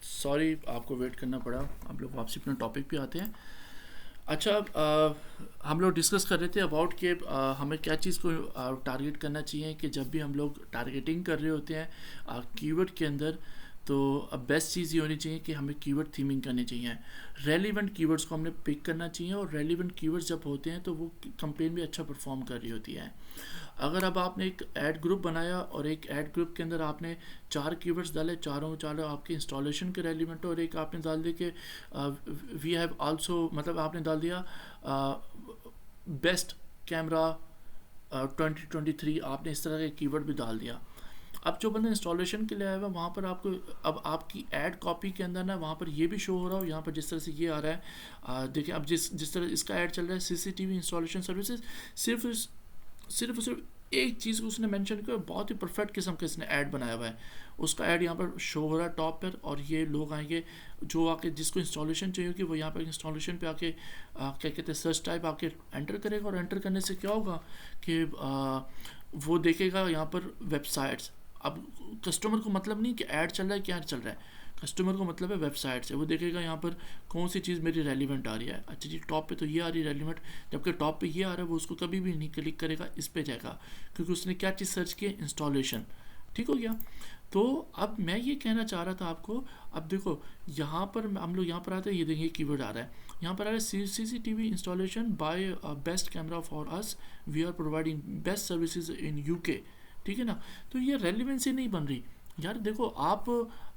सॉरी आपको वेट करना पड़ा। हम लोग वापसी अपने टॉपिक पे आते हैं। अच्छा, हम लोग डिस्कस कर रहे थे अबाउट कि हमें क्या चीज़ को टारगेट करना चाहिए कि जब भी हम लोग टारगेटिंग कर रहे होते हैं कीवर्ड के अंदर, तो बेस्ट चीज़ ये होनी चाहिए कि हमें कीवर्ड थीमिंग करनी चाहिए। रेलिवेंट कीवर्ड्स को हमने पिक करना चाहिए, और रेलिवेंट कीवर्ड्स जब होते हैं तो वो कंपेन भी अच्छा परफॉर्म कर रही होती है। अगर अब आपने एक ऐड ग्रुप बनाया और एक ऐड ग्रुप के अंदर आपने 4 कीवर्ड्स डाले, चारों चारों आपके इंस्टॉलेशन के रेलिवेंट, और एक आपने डाल दिया कि वी हैव आल्सो, मतलब आपने डाल दिया बेस्ट कैमरा 2023, आपने इस तरह के कीवर्ड भी डाल दिया। अब जो बंदा इंस्टॉलेशन के लिए आया हुआ वहाँ पर आपको, अब आपकी ऐड कॉपी के अंदर ना वहाँ पर ये भी शो हो रहा हो, यहाँ पर जिस तरह से ये आ रहा है, देखिए अब जिस जिस तरह इसका ऐड चल रहा है सीसीटीवी इंस्टॉलेशन सर्विसेज, सिर्फ सिर्फ एक चीज़ को उसने मेंशन किया, बहुत ही परफेक्ट किस्म का इसने ऐड बनाया हुआ है। उसका ऐड यहाँ पर शो हो रहा है टॉप पर, और ये लोग आएंगे जो आके जिसको इंस्टॉलेशन चाहिए होगी वो यहाँ पर इंस्टॉलेशन पे आके क्या कहते हैं सर्च टाइप आके एंटर करेगा, और एंटर करने से क्या होगा कि वो देखेगा यहाँ पर वेबसाइट्स। अब कस्टमर को मतलब नहीं कि ऐड चल रहा है क्या चल रहा है, कस्टमर को मतलब है वेबसाइट से। वो देखेगा यहाँ पर कौन सी चीज़ मेरी रेलिवेंट आ रही है, अच्छा जी टॉप पे तो ये आ रही है रेलिवेंट, जबकि टॉप पे ये आ रहा है, वो उसको कभी भी नहीं क्लिक करेगा, इस पे जाएगा, क्योंकि उसने क्या चीज़ सर्च की, इंस्टॉलेशन। ठीक हो गया। तो अब मैं ये कहना चाह रहा था आपको, अब देखो यहाँ पर हम लोग यहाँ पर आते हैं, ये देखिए कीवर्ड आ रहा है, यहाँ पर आ रहा है CCTV installation by best camera for us, we are providing best services in UK। ठीक है ना। तो ये रेलिवेंसी नहीं बन रही यार। देखो आप,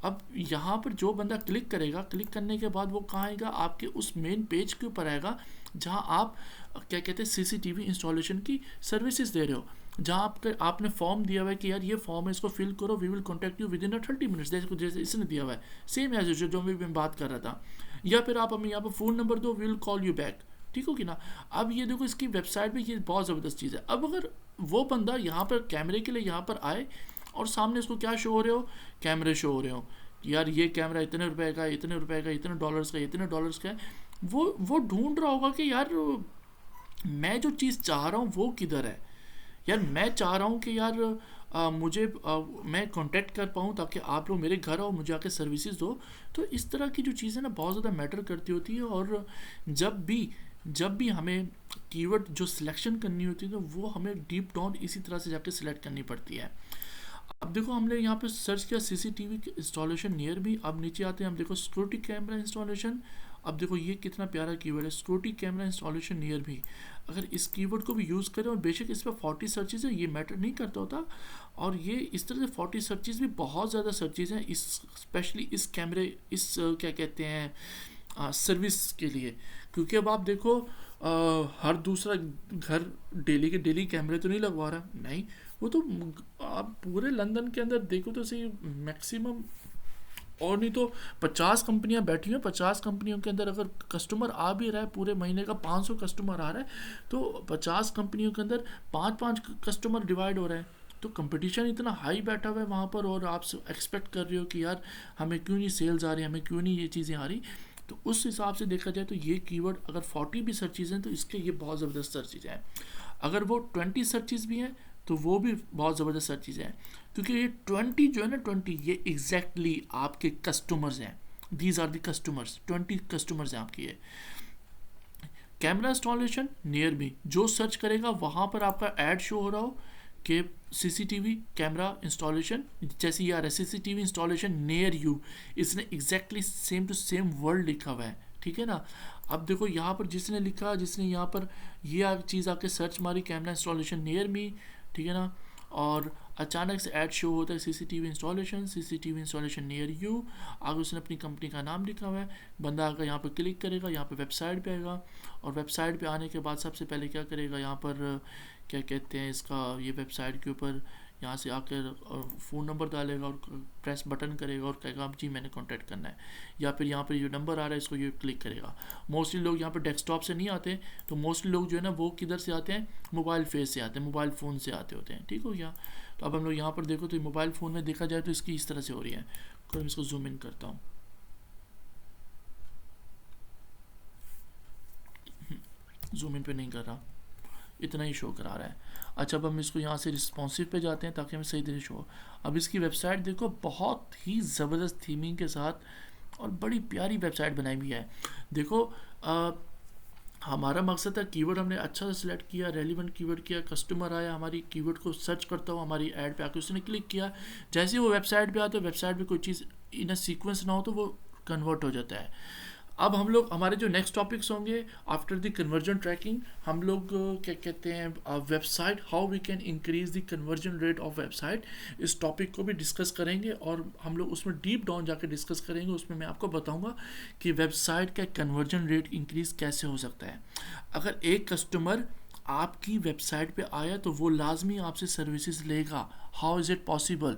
अब यहाँ पर जो बंदा क्लिक करेगा, क्लिक करने के बाद वो कहाँ आएगा, आपके उस मेन पेज के ऊपर आएगा जहाँ आप क्या कहते हैं CCTV इंस्टॉलेशन की सर्विसेज दे रहे हो, जहाँ आपने फॉर्म दिया हुआ है कि यार ये फॉर्म है, इसको फिल करो, we will contact you with in 30 minutes, जैसे इसने दिया हुआ है, सेम एज जो मैं बात कर रहा था। या फिर आप हमें यहाँ पर फ़ोन नंबर दो, we will call you back. ठीक होगी ना। अब ये देखो इसकी वेबसाइट पे ये बहुत ज़बरदस्त चीज़ है। अब अगर वो बंदा यहाँ पर कैमरे के लिए यहाँ पर आए और सामने इसको क्या शो हो रहे हो, कैमरे शो हो रहे हो, यार ये कैमरा इतने रुपए का, इतने रुपए का, इतने डॉलर्स का, इतने डॉलर्स का है, वो ढूंढ रहा होगा कि यार मैं जो चीज़ चाह रहा हूँ वो किधर है। यार मैं चाह रहा हूँ कि यार मैं कांटेक्ट कर पाऊँ ताकि आप लोग मेरे घर आओ, मुझे आके सर्विसेज दो। तो इस तरह की जो चीज़ें ना बहुत ज़्यादा मैटर करती होती है, और जब भी हमें कीवर्ड जो सिलेक्शन करनी होती है तो वो हमें डीप डाउन इसी तरह से जाके सिलेक्ट करनी पड़ती है। अब देखो हमने यहाँ पे सर्च किया CCTV इंस्टॉलेशन नियर भी, अब नीचे आते हैं हम देखो सिक्योरिटी कैमरा इंस्टॉलेशन। अब देखो ये कितना प्यारा कीवर्ड है, सिक्योरिटी कैमरा इंस्टॉलेशन नियर भी। अगर इस कीवर्ड को भी यूज़ करें, और बेशक इस पर 40 सर्चेज है, ये मैटर नहीं करता होता, और ये इस तरह से 40 सर्चेज भी बहुत ज़्यादा सर्चेज हैं इस, स्पेशली इस कैमरे, इस क्या कहते हैं सर्विस के लिए। क्योंकि अब आप देखो हर दूसरा घर डेली के डेली कैमरे तो नहीं लगवा रहा, नहीं, वो तो आप पूरे लंदन के अंदर देखो तो सही मैक्सिमम, और नहीं तो 50 कंपनियां बैठी हैं, 50 कंपनियों के अंदर अगर कस्टमर आ भी रहा है, पूरे महीने का 500 कस्टमर आ रहा है, तो 50 कंपनियों के अंदर 5-5 कस्टमर डिवाइड हो रहे हैं। तो कंपटीशन इतना हाई बैठा हुआ है वहाँ पर, और आप एक्सपेक्ट कर रहे हो कि यार हमें क्यों नहीं सेल्स आ रही, हमें क्यों नहीं ये चीज़ें आ रही। तो उस हिसाब से देखा जाए तो ये कीवर्ड अगर 40 भी सर्चेज हैं तो इसके ये बहुत ज़बरदस्त सर्चेज हैं। अगर वो 20 सर्चेज भी हैं तो वो भी बहुत ज़बरदस्त सर्चेज हैं, क्योंकि ये 20 जो है ना, 20 ये एग्जैक्टली आपके कस्टमर्स हैं, these are the customers, 20 customers हैं आपके ये। कैमरा इंस्टॉलेशन नियर मी, जो सर्च करेगा वहाँ पर आपका ऐड शो हो रहा हो कि CCTV कैमरा इंस्टॉलेशन, जैसे ये आ रहा है CCTV इंस्टॉलेशन नियर यू, इसने exactly same to same word लिखा हुआ है। ठीक है ना। अब देखो यहाँ पर जिसने यहाँ पर ये चीज़ आके सर्च मारी, कैमरा इंस्टॉलेशन नियर मी, ठीक है ना, और अचानक से ऐड शो होता है CCTV इंस्टॉलेशन नियर यू, आगे उसने अपनी कंपनी का नाम लिखा हुआ है। बंदा आकर यहाँ पर क्लिक करेगा, यहाँ पर वेबसाइट पे आएगा, और वेबसाइट पे आने के बाद सबसे पहले क्या करेगा, यहाँ पर क्या कहते हैं इसका, ये वेबसाइट के ऊपर यहाँ से आकर फ़ोन नंबर डालेगा और प्रेस बटन करेगा और कहेगा जी मैंने कांटेक्ट करना है, या फिर यहाँ पर ये नंबर आ रहा है इसको ये क्लिक करेगा। मोस्टली लोग यहाँ पर डेस्कटॉप से नहीं आते, तो मोस्टली लोग जो है ना वो किधर से आते हैं, मोबाइल फेस से आते हैं, मोबाइल फ़ोन से आते होते हैं। ठीक हो गया। तो अब हम लोग यहाँ पर देखो तो मोबाइल फ़ोन में देखा जाए तो इसकी इस तरह से हो रही है। तो मैं इसको जूम इन करता हूँ, जूम इन पे नहीं कर रहा, इतना ही शो करा रहा है। अच्छा, अब हम इसको यहाँ से रिस्पॉन्सिव पे जाते हैं ताकि हमें सही तरह शो। अब इसकी वेबसाइट देखो, बहुत ही ज़बरदस्त थीमिंग के साथ और बड़ी प्यारी वेबसाइट बनाई हुई है। देखो हमारा मकसद था, कीवर्ड हमने अच्छा से सिलेक्ट किया, रेलिवेंट कीवर्ड किया, कस्टमर आया हमारी कीवर्ड को सर्च करता हुआ हमारी ऐड पे आके उसने क्लिक किया, जैसे ही वो वेबसाइट पे आता है, वेबसाइट पे कोई चीज़ इन अ सीक्वेंस ना हो तो वो कन्वर्ट हो जाता है। अब हम लोग हमारे जो नेक्स्ट टॉपिक्स होंगे आफ्टर द कन्वर्जन ट्रैकिंग, हम लोग क्या कहते हैं website, how we can increase the conversion rate of website, इस टॉपिक को भी डिस्कस करेंगे और हम लोग उसमें डीप डाउन जाकर डिस्कस करेंगे। उसमें मैं आपको बताऊंगा कि वेबसाइट का कन्वर्जन रेट इंक्रीज कैसे हो सकता है। अगर एक कस्टमर आपकी वेबसाइट पे आया तो वो लाजमी आपसे सर्विसेज लेगा, हाउ इज़ इट पॉसिबल,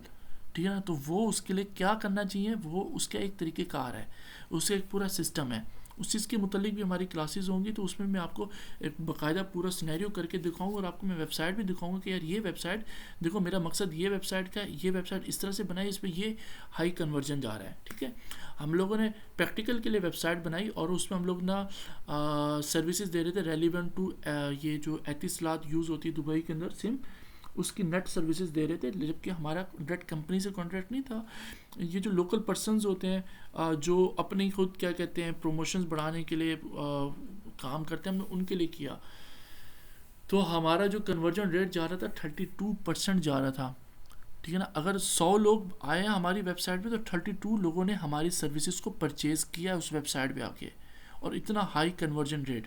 ठीक है ना। तो वो उसके लिए क्या करना चाहिए, वो उसका एक तरीक़ेकार है, उससे एक पूरा सिस्टम है। उस चीज़ के मुतालिक भी हमारी क्लासेस होंगी, तो उसमें मैं आपको एक बाकायदा पूरा सिनेरियो करके दिखाऊंगा और आपको मैं वेबसाइट भी दिखाऊंगा कि यार ये वेबसाइट देखो, मेरा मकसद ये वेबसाइट का, ये वेबसाइट इस तरह से बनाई, इस पर ये हाई कन्वर्जन जा रहा है। ठीक है, हम लोगों ने प्रैक्टिकल के लिए वेबसाइट बनाई और उसमें हम लोग ना सर्विसेज दे रहे थे रेलिवेंट टू ये जो एतिसलात यूज़ होती है दुबई के अंदर सिम, उसकी नेट सर्विसेज दे रहे थे, जबकि हमारा डायरेक्ट कंपनी से कॉन्ट्रैक्ट नहीं था। ये जो लोकल पर्सनस होते हैं जो अपनी खुद क्या कहते हैं प्रमोशंस बढ़ाने के लिए काम करते हैं, हमने उनके लिए किया। तो हमारा जो कन्वर्जन रेट जा रहा था 32% जा रहा था। ठीक है ना, अगर 100 लोग आए हैं हमारी वेबसाइट पे तो 32 लोगों ने हमारी सर्विसेज को परचेज किया उस वेबसाइट पे आके, और इतना हाई कन्वर्जन रेट।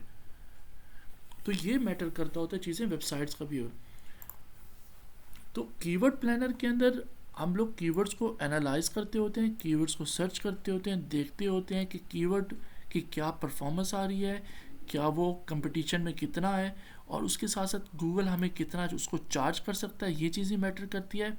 तो ये मैटर करता होता है चीज़ें वेबसाइट्स का भी हो। तो कीवर्ड प्लानर के अंदर हम लोग कीवर्ड्स को एनालाइज करते होते हैं, कीवर्ड्स को सर्च करते होते हैं, देखते होते हैं कि कीवर्ड की क्या परफॉर्मेंस आ रही है, क्या वो कंपटीशन में कितना है, और उसके साथ साथ गूगल हमें कितना उसको चार्ज कर सकता है, ये चीज़ें मैटर करती है।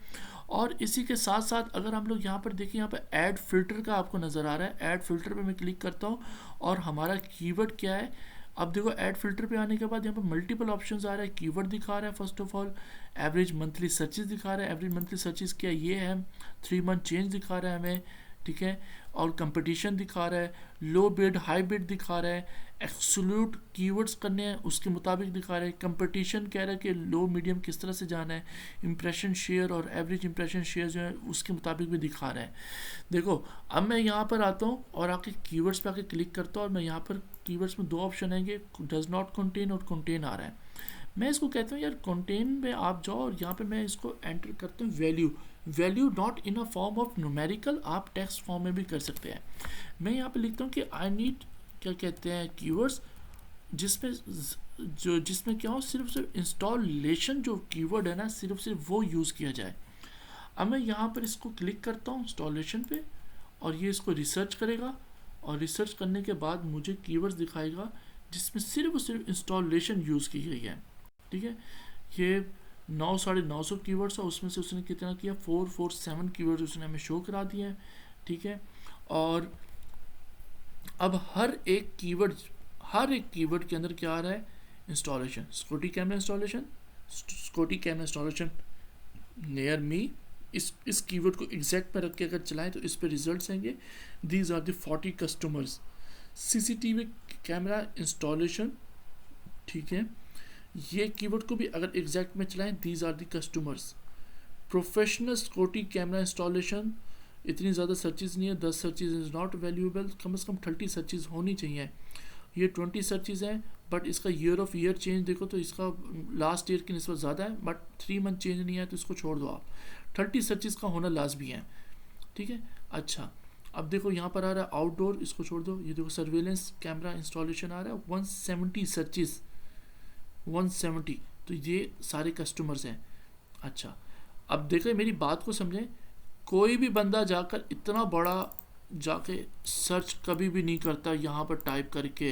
और इसी के साथ साथ अगर हम लोग यहाँ पर देखें, यहाँ पर ऐड फिल्टर का आपको नज़र आ रहा है, ऐड फिल्टर पर मैं क्लिक करता हूँ और हमारा कीवर्ड क्या है। अब देखो ऐड फिल्टर पे आने के बाद यहाँ पर मल्टीपल ऑप्शंस आ रहा है, कीवर्ड दिखा रहा है first of all, average monthly searches दिखा रहा है, एवरेज मंथली सर्चेस क्या ये है, 3 मंथ चेंज दिखा रहा है हमें, ठीक है, और कंपटीशन दिखा रहा है, लो बिड हाई बिड दिखा रहा है, एक्सक्लूड कीवर्ड्स करने हैं उसके मुताबिक दिखा रहा है, कंपटीशन कह रहा है कि लो मीडियम किस तरह से जाना है, इंप्रेशन शेयर और एवरेज इंप्रेशन शेयर जो है उसके मुताबिक भी दिखा रहा है। देखो अब मैं यहाँ पर आता हूँ और आके कीवर्ड्स पे आके क्लिक करता हूँ और मैं यहाँ पर कीवर्ड्स में 2 ऑप्शन आएंगे, डज नॉट कंटेन और कंटेन आ रहा है। मैं इसको कहता हूँ यार कंटेन में आप जाओ और यहाँ पे मैं इसको एंटर करता हूँ value not in a form of numerical, आप टेक्स्ट फॉर्म में भी कर सकते हैं। मैं यहाँ पे लिखता हूँ कि आई नीड क्या कहते हैं कीवर्ड्स जिसमें क्या हो, सिर्फ इंस्टॉलेशन जो कीवर्ड है ना सिर्फ वो यूज़ किया जाए। अब मैं यहाँ पर इसको क्लिक करता हूँ इंस्टॉलेशन पे और ये इसको रिसर्च करेगा और रिसर्च करने के बाद मुझे कीवर्ड्स दिखाएगा जिसमें सिर्फ इंस्टॉलेशन यूज़ की गई है। ठीक है, ये 900-950 कीवर्ड्स है, उसमें से उसने कितना किया 447 कीवर्ड्स उसने हमें शो करा दिए हैं। ठीक है, और अब हर एक कीवर्ड के अंदर क्या आ रहा है, installation, CCTV camera installation near me. इस कीवर्ड को एग्जैक्ट पर रख के अगर चलाएं तो इस पर रिजल्ट्स आएंगे। These are the 40 customers. CCTV camera installation, ठीक है, ये कीवर्ड को भी अगर एग्जैक्ट में चलाएं, these are the customers. Professional security camera installation, इतनी ज़्यादा सर्चेज नहीं है, 10 सर्चेज इज़ नॉट वैल्यूएबल, कम से कम 30 सर्चेज होनी चाहिए। ये 20 सर्चेज हैं, बट इसका ईयर ऑफ ईयर चेंज देखो तो इसका लास्ट ईयर की निस्बत ज़्यादा है, बट 3 मंथ चेंज नहीं है तो इसको छोड़ दो आप। 30 सर्चेज का होना लाजमी है। ठीक है, अच्छा अब देखो यहाँ पर आ रहा है आउटडोर, इसको छोड़ दो। ये देखो सर्वेलेंस कैमरा इंस्टॉलेशन आ रहा है 170 सर्चेज, 170, तो ये सारे कस्टमर्स हैं। अच्छा अब देखो मेरी बात को समझें, कोई भी बंदा जाकर इतना बड़ा जाके सर्च कभी भी नहीं करता यहाँ पर टाइप करके,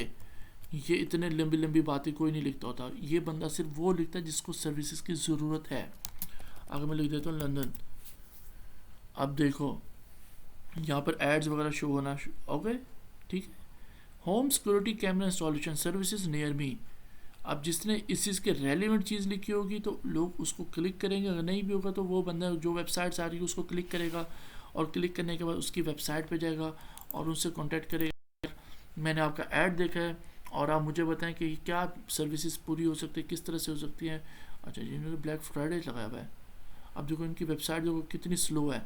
ये इतने लंबी लंबी बातें कोई नहीं लिखता होता। ये बंदा सिर्फ वो लिखता है जिसको सर्विसेज की ज़रूरत है। अगर मैं लिख देता हूँ लंदन, अब देखो यहाँ पर एड्स वगैरह शो होना हो गए। ठीक है, home security camera installation services near me. अब जिसने इस चीज़ के रेलिवेंट चीज़ लिखी होगी तो लोग उसको क्लिक करेंगे, अगर नहीं भी होगा तो वो बंदा जो वेबसाइट्स आ रही है उसको क्लिक करेगा और क्लिक करने के बाद उसकी वेबसाइट पे जाएगा और उनसे कांटेक्ट करेगा। मैंने आपका ऐड देखा है और आप मुझे बताएं कि क्या सर्विसेज पूरी हो सकती है, किस तरह से हो सकती है। अच्छा जी, इन्होंने ब्लैक फ्राइडे लगाया हुआ है। अब देखो इनकी वेबसाइट देखो कितनी स्लो है।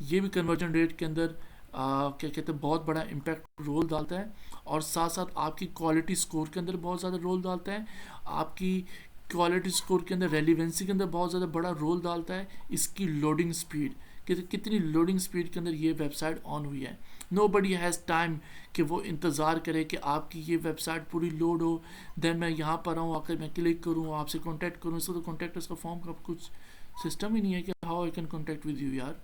ये भी कन्वर्जन रेट के अंदर क्या कहते हैं बहुत बड़ा इम्पैक्ट रोल डालता है, और साथ साथ आपकी क्वालिटी स्कोर के अंदर बहुत ज़्यादा रोल डालता है। आपकी क्वालिटी स्कोर के अंदर रेलिवेंसी के अंदर बहुत ज़्यादा बड़ा रोल डालता है इसकी लोडिंग स्पीड, कि कितनी लोडिंग स्पीड के अंदर ये वेबसाइट ऑन हुई है। नो बडी हैज़ टाइम कि वो इंतज़ार करे कि आपकी ये वेबसाइट पूरी लोड हो, देन मैं यहाँ पर आऊँ, आकर मैं क्लिक करूँ, आपसे कॉन्टैक्ट करूँ। इसका तो कॉन्टैक्ट इसका फॉर्म का कुछ सिस्टम ही नहीं है कि how I can contact with you यार।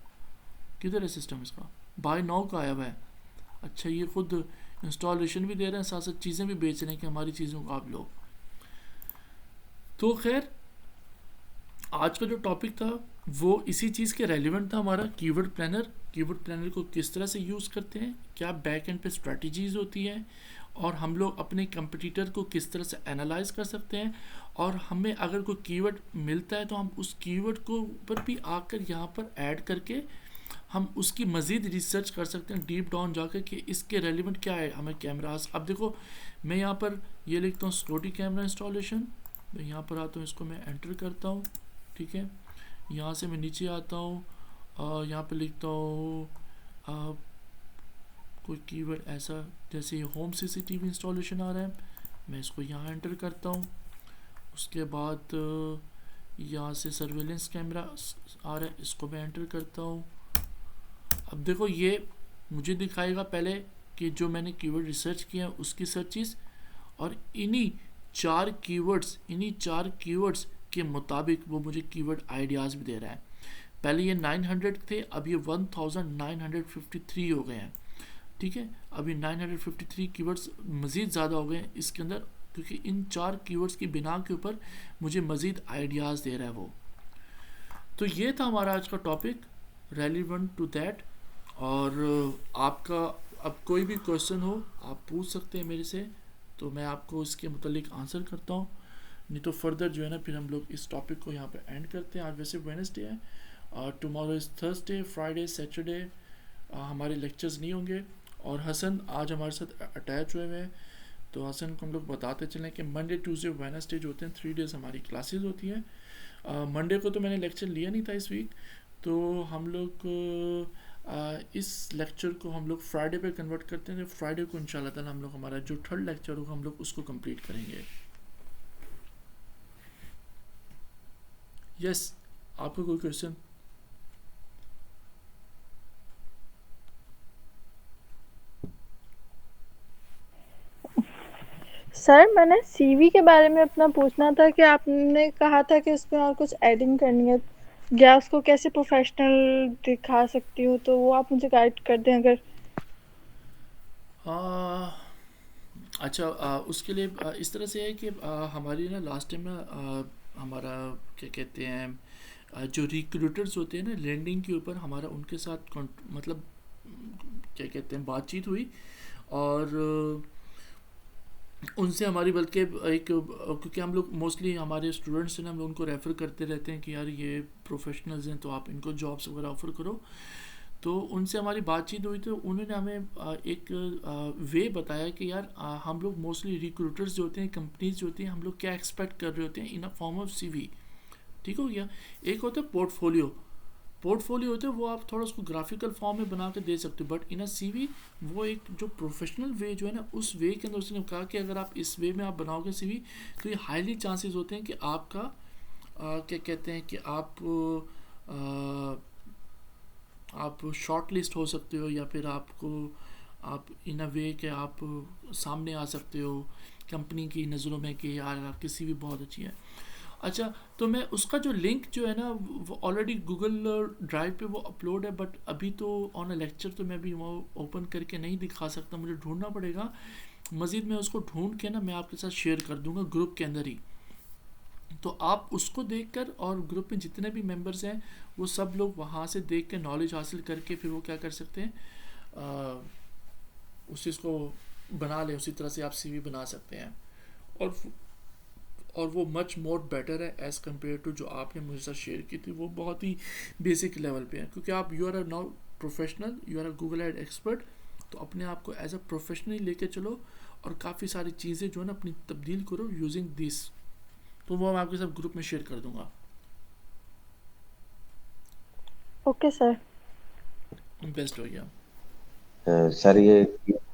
किधर है सिस्टम इसका? बाय नाउ का आया हुआ है। अच्छा, ये खुद इंस्टॉलेशन भी दे रहे हैं, साथ साथ चीज़ें भी बेच रहे हैं कि हमारी चीज़ों को आप लो। तो खैर, आज का जो टॉपिक था वो इसी चीज़ के रेलिवेंट था हमारा, कीवर्ड प्लानर। कीवर्ड प्लानर को किस तरह से यूज़ करते हैं, क्या बैक एंड पे स्ट्रैटेजीज होती है, और हम लोग अपने कंपटीटर को किस तरह से एनालाइज कर सकते हैं, और हमें अगर कोई कीवर्ड मिलता है तो हम उस कीवर्ड को ऊपर भी आकर यहाँ पर ऐड करके हम उसकी मज़ीद रिसर्च कर सकते हैं डीप डाउन जाकर कि इसके रेलिवेंट क्या है हमें कैमरास। अब देखो मैं यहाँ पर ये लिखता हूँ सिक्योरिटी कैमरा इंस्टॉलेशन, मैं यहाँ पर आता हूँ, इसको मैं एंटर करता हूँ, ठीक है। यहाँ से मैं नीचे आता हूँ, यहाँ पे लिखता हूँ कोई कीवर्ड ऐसा, जैसे होम सीसीटीवी इंस्टॉलेशन आ रहा है, मैं इसको यहाँ एंटर करता हूँ। उसके बाद यहाँ से सर्वेलेंस कैमरा आ रहा है, इसको मैं एंटर करता हूँ। अब देखो ये मुझे दिखाएगा पहले कि जो मैंने कीवर्ड रिसर्च किया उसकी सर्चेस, और इन्हीं चार कीवर्ड्स के मुताबिक वो मुझे कीवर्ड आइडियाज़ भी दे रहा है। पहले ये 900 थे, अब ये 1953 हो गए हैं, ठीक है। अभी 953 कीवर्ड्स मज़ीद ज़्यादा हो गए हैं इसके अंदर, क्योंकि इन चार कीवर्ड्स की बिना के ऊपर मुझे मज़ीद आइडियाज़ दे रहा है वो। तो ये था हमारा आज का टॉपिक रेलिवेंट टू दैट। और आपका अब कोई भी क्वेश्चन हो आप पूछ सकते हैं मेरे से, तो मैं आपको इसके मुतालिक आंसर करता हूँ। नहीं तो फर्दर जो है ना, फिर हम लोग इस टॉपिक को यहाँ पे एंड करते हैं। आज वैसे वेडनेसडे है, tomorrow is Thursday, Friday, Saturday हमारे लेक्चर्स नहीं होंगे। और हसन आज हमारे साथ अटैच हुए हैं, तो हसन को हम लोग बताते चलें कि मंडे, ट्यूसडे, वेडनेसडे जो होते हैं 3 डेज़ हमारी क्लासेस होती हैं। मंडे को तो मैंने लेक्चर लिया नहीं था इस वीक, तो हम लोग इस लेक्चर को हम लोग फ्राइडे पे कन्वर्ट करते हैं। तो फ्राइडे को इंशाल्लाह ताला हम लोग हमारा जो थर्ड लेक्चर होगा हम लोग उसको कंप्लीट करेंगे। यस, आपका कोई क्वेश्चन? सर मैंने सीवी के बारे में अपना पूछना था कि आपने कहा था कि उसमें और कुछ एडिंग करनी है, या उसको कैसे प्रोफेशनल दिखा सकती हूँ, तो वो आप मुझे गाइड कर दें अगर। अच्छा, उसके लिए इस तरह से है कि हमारी ना लास्ट टाइम ना हमारा क्या कहते हैं जो रिक्रूटर्स होते हैं ना लैंडिंग के ऊपर, हमारा उनके साथ मतलब क्या कहते हैं बातचीत हुई, और उनसे हमारी बल्कि एक, क्योंकि हम लोग मोस्टली हमारे स्टूडेंट्स हैं ना, हम लोग उनको रेफ़र करते रहते हैं कि यार ये प्रोफेशनल्स हैं तो आप इनको जॉब्स वगैरह ऑफ़र करो। तो उनसे हमारी बातचीत हुई, तो उन्होंने हमें एक वे बताया कि यार हम लोग मोस्टली रिक्रूटर्स जो होते हैं, कंपनीज जो होती हैं, हम लोग क्या एक्सपेक्ट कर रहे होते हैं इन अ फॉर्म ऑफ सीवी। ठीक हो गया। एक होता है पोर्टफोलियो, पोर्टफोलियो होता है वो आप थोड़ा उसको ग्राफिकल फॉर्म में बना के दे सकते हो, बट इन अ सीवी वो एक जो प्रोफेशनल वे जो है ना, उस वे के अंदर उसने कहा कि अगर आप इस वे में आप बनाओगे सीवी, तो ये हाईली चांसेस होते हैं कि आपका क्या कहते हैं कि आप शॉर्ट लिस्ट हो सकते हो, या फिर आपको आप इन अ वे के आप सामने आ सकते हो कंपनी की नज़रों में कि यार आपकी सीवी बहुत अच्छी है। अच्छा, तो मैं उसका जो लिंक जो है ना वो ऑलरेडी गूगल ड्राइव पे वो अपलोड है, बट अभी तो ऑन अ लेक्चर तो मैं भी वो ओपन करके नहीं दिखा सकता, मुझे ढूंढना पड़ेगा। मज़ीद मैं उसको ढूंढ के ना मैं आपके साथ शेयर कर दूंगा ग्रुप के अंदर ही, तो आप उसको देखकर, और ग्रुप में जितने भी मेंबर्स हैं वो सब लोग वहाँ से देख के नॉलेज हासिल करके फिर वो क्या कर सकते हैं, उस चीज़ को बना लें, उसी तरह से आप सीवी बना सकते हैं। और और वो मच मोर बेटर है एज़ कम्पेयर टू जो आपने मुझे साथ शेयर की थी, वो बहुत ही बेसिक लेवल पे है, क्योंकि आप you are a now professional, you are a Google ad expert, तो अपने आप को एज अ प्रोफेशनल लेके चलो, और काफ़ी सारी चीज़ें जो है ना अपनी तब्दील करो यूजिंग दिस। तो वो मैं आपके साथ ग्रुप में शेयर कर दूंगा। Okay sir. बेस्ट हो गया। सर ये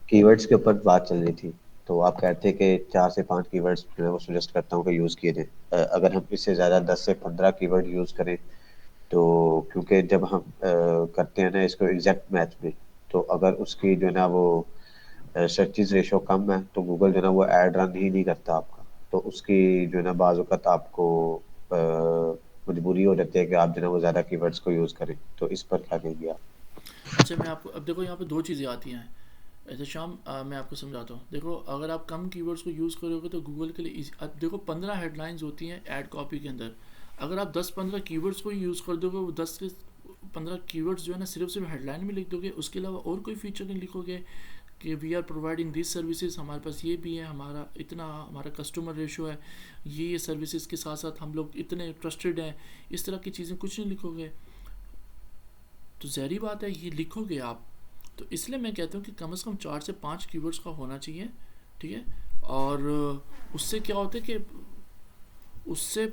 कीवर्ड्स के ऊपर बात चल रही थी, तो आप कहते हैं कि 4 से 5 कीवर्ड्स जो है वो सजेस्ट करता हूँ कि यूज़ किए जाएं। अगर हम इससे ज़्यादा 10 से 15 कीवर्ड यूज़ करें तो, क्योंकि जब हम करते हैं ना इसको एग्जैक्ट मैच में, तो अगर उसकी जो है ना वो सर्चेज रेशो कम है तो गूगल जो है ना वो ऐड रन ही नहीं करता आपका। तो उसकी जो है ना बाज़ औक़ात आपको मजबूरी हो जाती है कि आप जो है ना वो ज़्यादा कीवर्ड्स को यूज़ करें। तो इस पर क्या कहेंगे आप? अच्छा, मैं आपको अब देखो यहाँ पे दो चीज़ें आती हैं। ऐसे शाम मैं आपको समझाता हूँ। देखो, अगर आप कम कीवर्ड्स को यूज़ करोगे तो गूगल के लिए अब देखो 15 हेडलाइंस होती हैं ऐड कॉपी के अंदर। अगर आप 10-15 कीवर्ड्स को यूज़ कर दोगे, वो 10 से 15 कीवर्ड्स जो है ना सिर्फ हेडलाइन में लिख दोगे, उसके अलावा और कोई फीचर नहीं लिखोगे कि we are providing this services, हमारे पास ये भी है, हमारा इतना हमारा कस्टमर रेशो है, ये सर्विसेज के साथ साथ हम लोग इतने ट्रस्टेड हैं, इस तरह की चीज़ें कुछ नहीं लिखोगे तो ज़ाहिर बात है ये लिखोगे आप। तो इसलिए मैं कहता हूँ कि कम से कम 4 से 5 कीवर्ड्स का होना चाहिए। ठीक है। और उससे क्या होता है कि उससे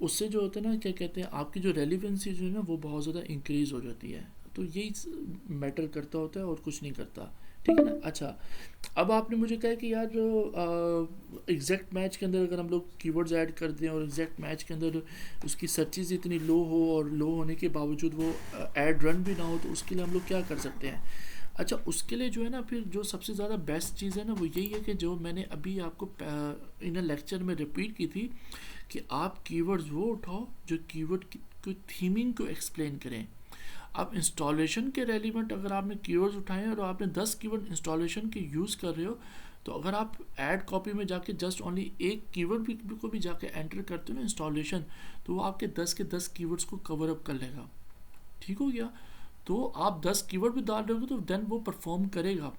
उससे जो होता है ना, क्या कहते हैं, आपकी जो रेलिवेंसी जो है ना वो बहुत ज़्यादा इंक्रीज हो जाती है। तो यही मैटर करता होता है और कुछ नहीं करता। ठीक है ना। अच्छा, अब आपने मुझे कहा कि यार एग्जैक्ट मैच के अंदर अगर हम लोग कीवर्ड्स ऐड कर दें और एग्जैक्ट मैच के अंदर उसकी सर्चेज इतनी लो हो और लो होने के बावजूद वो ऐड रन भी ना हो, तो उसके लिए हम लोग क्या कर सकते हैं। अच्छा, उसके लिए जो है ना फिर जो सबसे ज़्यादा बेस्ट चीज़ है ना वो यही है कि जो मैंने अभी आपको इन लेक्चर में रिपीट की थी कि आप कीवर्ड्स वो उठाओ जो कीवर्ड की थीमिंग को एक्सप्लेन करें। आप इंस्टॉलेशन के रेलिवेंट अगर आपने कीवर्ड्स उठाए और आपने 10 कीवर्ड इंस्टॉलेशन के यूज़ कर रहे हो, तो अगर आप ऐड कॉपी में जाके जस्ट ओनली एक कीवर्ड भी को भी जाके एंटर करते हो ना इंस्टॉलेशन, तो वो आपके 10 के 10 कीवर्ड्स को कवर अप कर लेगा। ठीक हो गया। तो आप 10 कीवर्ड भी डाल रहे हो तो देन वो परफॉर्म करेगा।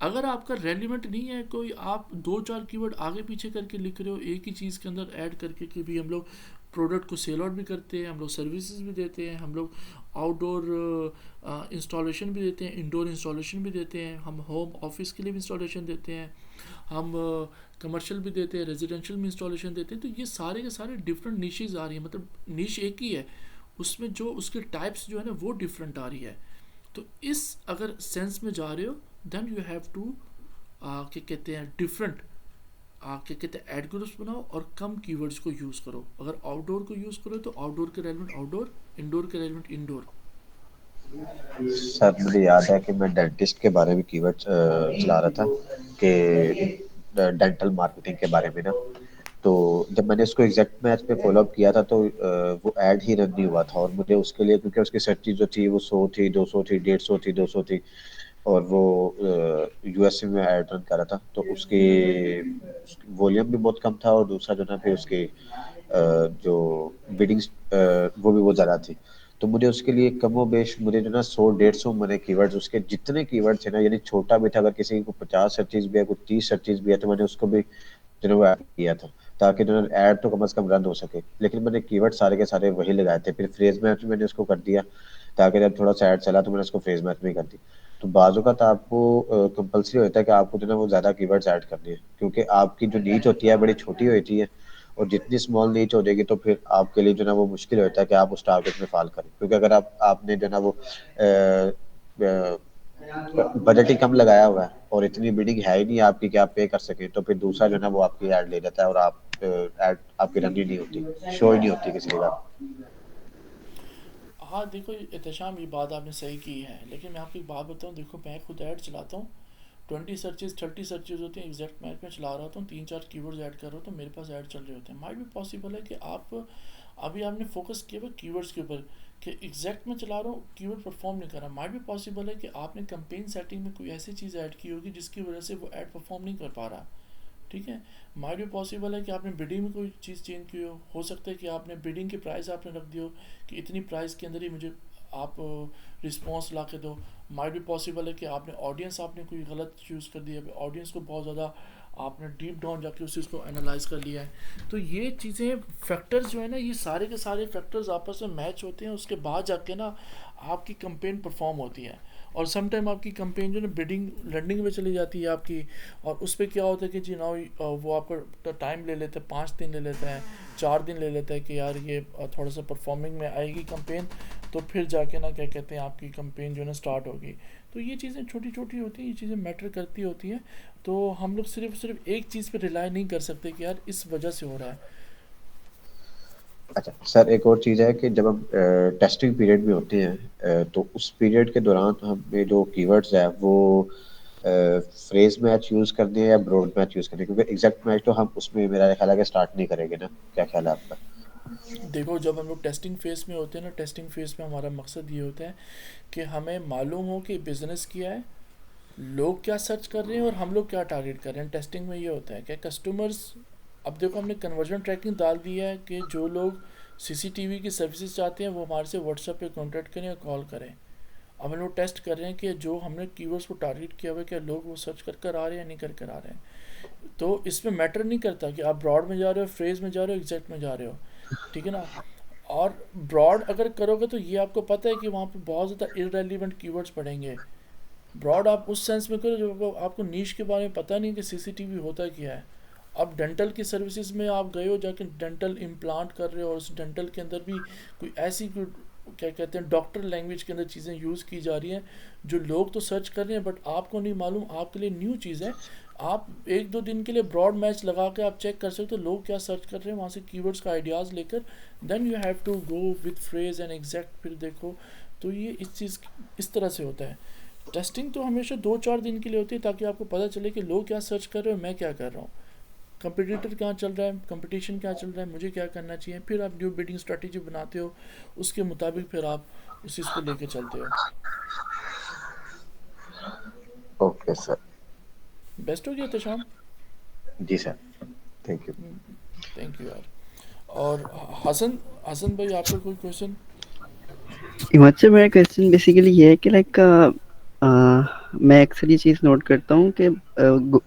अगर आपका रेलिवेंट नहीं है कोई, आप 2-4 कीवर्ड आगे पीछे करके लिख रहे हो एक ही चीज़ के अंदर ऐड करके कि भी हम लोग प्रोडक्ट को सेल आउट भी करते हैं, हम लोग सर्विसेज भी देते हैं, हम लोग आउटडोर इंस्टॉलेशन भी देते हैं, इंडोर इंस्टॉलेशन भी देते हैं, हम होम ऑफिस के लिए भी इंस्टॉलेशन देते हैं, हम कमर्शियल भी देते हैं, रेजिडेंशियल में इंस्टॉलेशन देते हैं। तो ये सारे के सारे डिफरेंट निशेज आ रही है, मतलब निश एक ही है, उसमें जो उसके टाइप्स जो है ना वो डिफरेंट आ रही है। तो इस अगर सेंस में जा रहे हो देन यू हैव टू क्या कहते हैं डिफरेंट क्या कहते हैं एड ग्रुप्स बनाओ और कम कीवर्ड्स को यूज़ करो। अगर आउटडोर को यूज़ करो तो आउटडोर के रेलिवेंट आउटडोर, इंडोर के रेलिवेंट इंडोर। सर मुझे याद है कि मैं डेंटिस्ट के बारे में कीवर्ड चला रहा था कि डेंटल मार्केटिंग के बारे में ना, तो जब मैंने उसको एग्जैक्ट मैच पे फॉलो अप किया था तो वो ऐड ही रन नहीं हुआ था। और मुझे उसके लिए, क्योंकि उसकी सर्चेज जो थी वो 100 थी, 200 थी, 150 थी, 200 थी, और वो यूएसए में ऐड रन कर रहा था, तो उसकी वॉल्यूम भी बहुत कम था और दूसरा जो ना फिर उसकी जो बिडिंग वो भी बहुत ज़्यादा थी। तो मुझे उसके लिए कमो बेश मुझे जो ना 100-150 मैंने कीवर्ड्स उसके जितने कीवर्ड्स थे ना, यानी छोटा भी था, अगर किसी को 50 सर्चेज भी है, कुछ 30 सर्चेज भी है, तो मैंने उसको भी जो है वो ऐड किया था ताकि जो है ऐड तो कम से कम रन हो सके। लेकिन मैंने कीवर्ड सारे के सारे वही लगाए थे। फिर फ्रेज मैच में मैंने उसको कर दिया ताकि जब थोड़ा सा ऐड चला तो मैंने उसको फ्रेज मैच में कर दी। तो बाजू का तो आपको कंपलसरी होता है कि आपको जो है वो ज़्यादा कीवर्ड्स ऐड करने हैं, क्योंकि आपकी जो नीच होती है बड़ी छोटी होती है, और जितनी स्मॉल नीच हो जाएगी तो फिर आपके लिए जो है वो मुश्किल होता है कि आप उस टारगेट में फॉल करें। क्योंकि अगर आपने जो है ना वो बजट ही कम लगाया हुआ है और इतनी बिडिंग है ही नहीं आपकी कि आप पे कर सकें, तो फिर दूसरा जो है ना वो आपकी ऐड ले जाता है और आप ऐड आपकी रन ही नहीं होती, शो ही नहीं होती किसी जगह। हाँ देखो एहतशाम, ये बात आपने सही की है, लेकिन मैं आपको एक बात बताऊँ। देखो मैं खुद ऐड चलाता हूँ, 20 सर्चेज 30 सर्चेज होती हैं, एग्जैक्ट मैच में चला रहा होता हूँ, 3-4 कीवर्ड्स ऐड कर रहा हूँ तो मेरे पास ऐड चल रहे होते हैं। माइट भी पॉसिबल है कि आप अभी आपने फोकस किया हुआ कीवर्ड्स के ऊपर कि एग्जैक्ट में चला रहा हूँ, कीवर्ड परफॉर्म नहीं कर रहा। माइट भी पॉसिबल है कि आपने कैंपेन सेटिंग में कोई ऐसी चीज़ ऐड की होगी जिसकी वजह से वो ऐड परफॉर्म नहीं कर पा रहा। ठीक है। माइट भी पॉसिबल है कि आपने बिडिंग में कोई चीज़ चेंज की हो सकता है कि आपने बिडिंग की प्राइस आपने रख दी हो कि इतनी प्राइस के अंदर ही मुझे आप रिस्पॉन्स ला के दो। माइट भी पॉसिबल है कि आपने ऑडियंस आपने कोई गलत चूज़ कर दी है, ऑडियंस को बहुत ज़्यादा आपने डीप डाउन जाके उस चीज़ को एनालाइज कर लिया है। तो ये चीज़ें फैक्टर्स जो है ना, ये सारे के सारे फैक्टर्स आपस में मैच होते हैं, उसके बाद जाके ना आपकी कंपेन परफॉर्म होती है। और सम टाइम आपकी कंपेन जो है ना बिडिंग लर्निंग में चली जाती है आपकी, और उस पर क्या होता है कि जी ना वो आपका टाइम ले लेते हैं, 5 दिन ले लेते हैं, 4 दिन ले लेता है कि यार ये थोड़ा सा परफॉर्मिंग में आएगी कंपेन, तो फिर जाके ना क्या कहते हैं आपकी कंपेन जो है ना स्टार्ट होगी। तो ये चीज़ें छोटी छोटी होती हैं, ये चीज़ें मैटर करती होती हैं। तो हम लोग सिर्फ सिर्फ एक चीज़ पे रिलाई नहीं कर सकते कि यार इस वजह से हो रहा है। अच्छा सर, एक और चीज़ है कि जब हम टेस्टिंग पीरियड में होते हैं, तो उस पीरियड के दौरान हमें जो कीवर्ड्स है वो फ्रेज मैच यूज़ करने हैं या ब्रॉड मैच यूज़ करने हैं, क्योंकि एग्जैक्ट मैच तो हम उसमें मेरा ख्याल है कि स्टार्ट नहीं करेंगे ना, क्या ख्याल है आपका? देखो, जब हम लोग टेस्टिंग फेज में होते हैं ना, टेस्टिंग फेज में हमारा मकसद ये होता है कि हमें मालूम हो कि बिज़नेस क्या है, लोग क्या सर्च कर रहे हैं और हम लोग क्या टारगेट कर रहे हैं। टेस्टिंग में ये होता है कि कस्टमर्स, अब देखो हमने कन्वर्जन ट्रैकिंग डाल दिया है कि जो लोग सीसीटीवी की सर्विसेज चाहते हैं वो हमारे से व्हाट्सएप पे कांटेक्ट करें या कॉल करें। अब हम लोग टेस्ट कर रहे हैं कि जो हमने कीवर्ड्स को टारगेट किया हुआ है, क्या लोग वो सर्च कर कर आ रहे हैं या नहीं कर कर आ रहे हैं। तो इसमें मैटर नहीं करता कि आप ब्रॉड में जा रहे हो, फ्रेज में जा रहे हो, एग्जैक्ट में जा रहे हो, ठीक है ना। और ब्रॉड अगर करोगे तो ये आपको पता है कि वहाँ पे बहुत ज़्यादा इरेलीवेंट कीवर्ड्स पड़ेंगे। ब्रॉड आप उस सेंस में करो जो आपको नीश के बारे में पता नहीं कि सीसीटीवी होता क्या है। अब डेंटल की सर्विसेज में आप गए हो, जाके डेंटल इम्प्लांट कर रहे हो, और उस डेंटल के अंदर भी कोई ऐसी कोई क्या कहते हैं डॉक्टर लैंग्वेज के अंदर चीज़ें यूज़ की जा रही हैं जो लोग तो सर्च कर रहे हैं बट आपको नहीं मालूम, आपके लिए न्यू चीज़ है। आप 1-2 दिन के लिए ब्रॉड मैच लगा के आप चेक कर सकते हो लोग क्या सर्च कर रहे हैं, वहाँ से कीवर्ड्स का आइडियाज़ लेकर then you have to go with phrase and exact फिर देखो। तो ये इस चीज़ इस तरह से होता है। टेस्टिंग तो हमेशा 2-4 दिन के लिए होती है ताकि आपको पता चले कि लोग क्या सर्च कर रहे हो, मैं क्या कर रहा हूँ, कंपटीटर क्या चल रहा है, कंपटीशन क्या चल रहा है, मुझे क्या करना चाहिए। फिर आप न्यू बिडिंग स्ट्रेटेजी बनाते हो, उसके मुताबिक फिर आप उस चीज़ को लेके चलते हो। Okay sir. बेस्ट हो गया था शाम। जी sir, thank you. Thank you यार। और हसन, हसन भाई आपका कोई क्वेश्चन? हिमाचल, मेरा क्वेश्चन बेसिकली ये है कि लाइक मैं अक्सर ये चीज़ नोट करता हूँ कि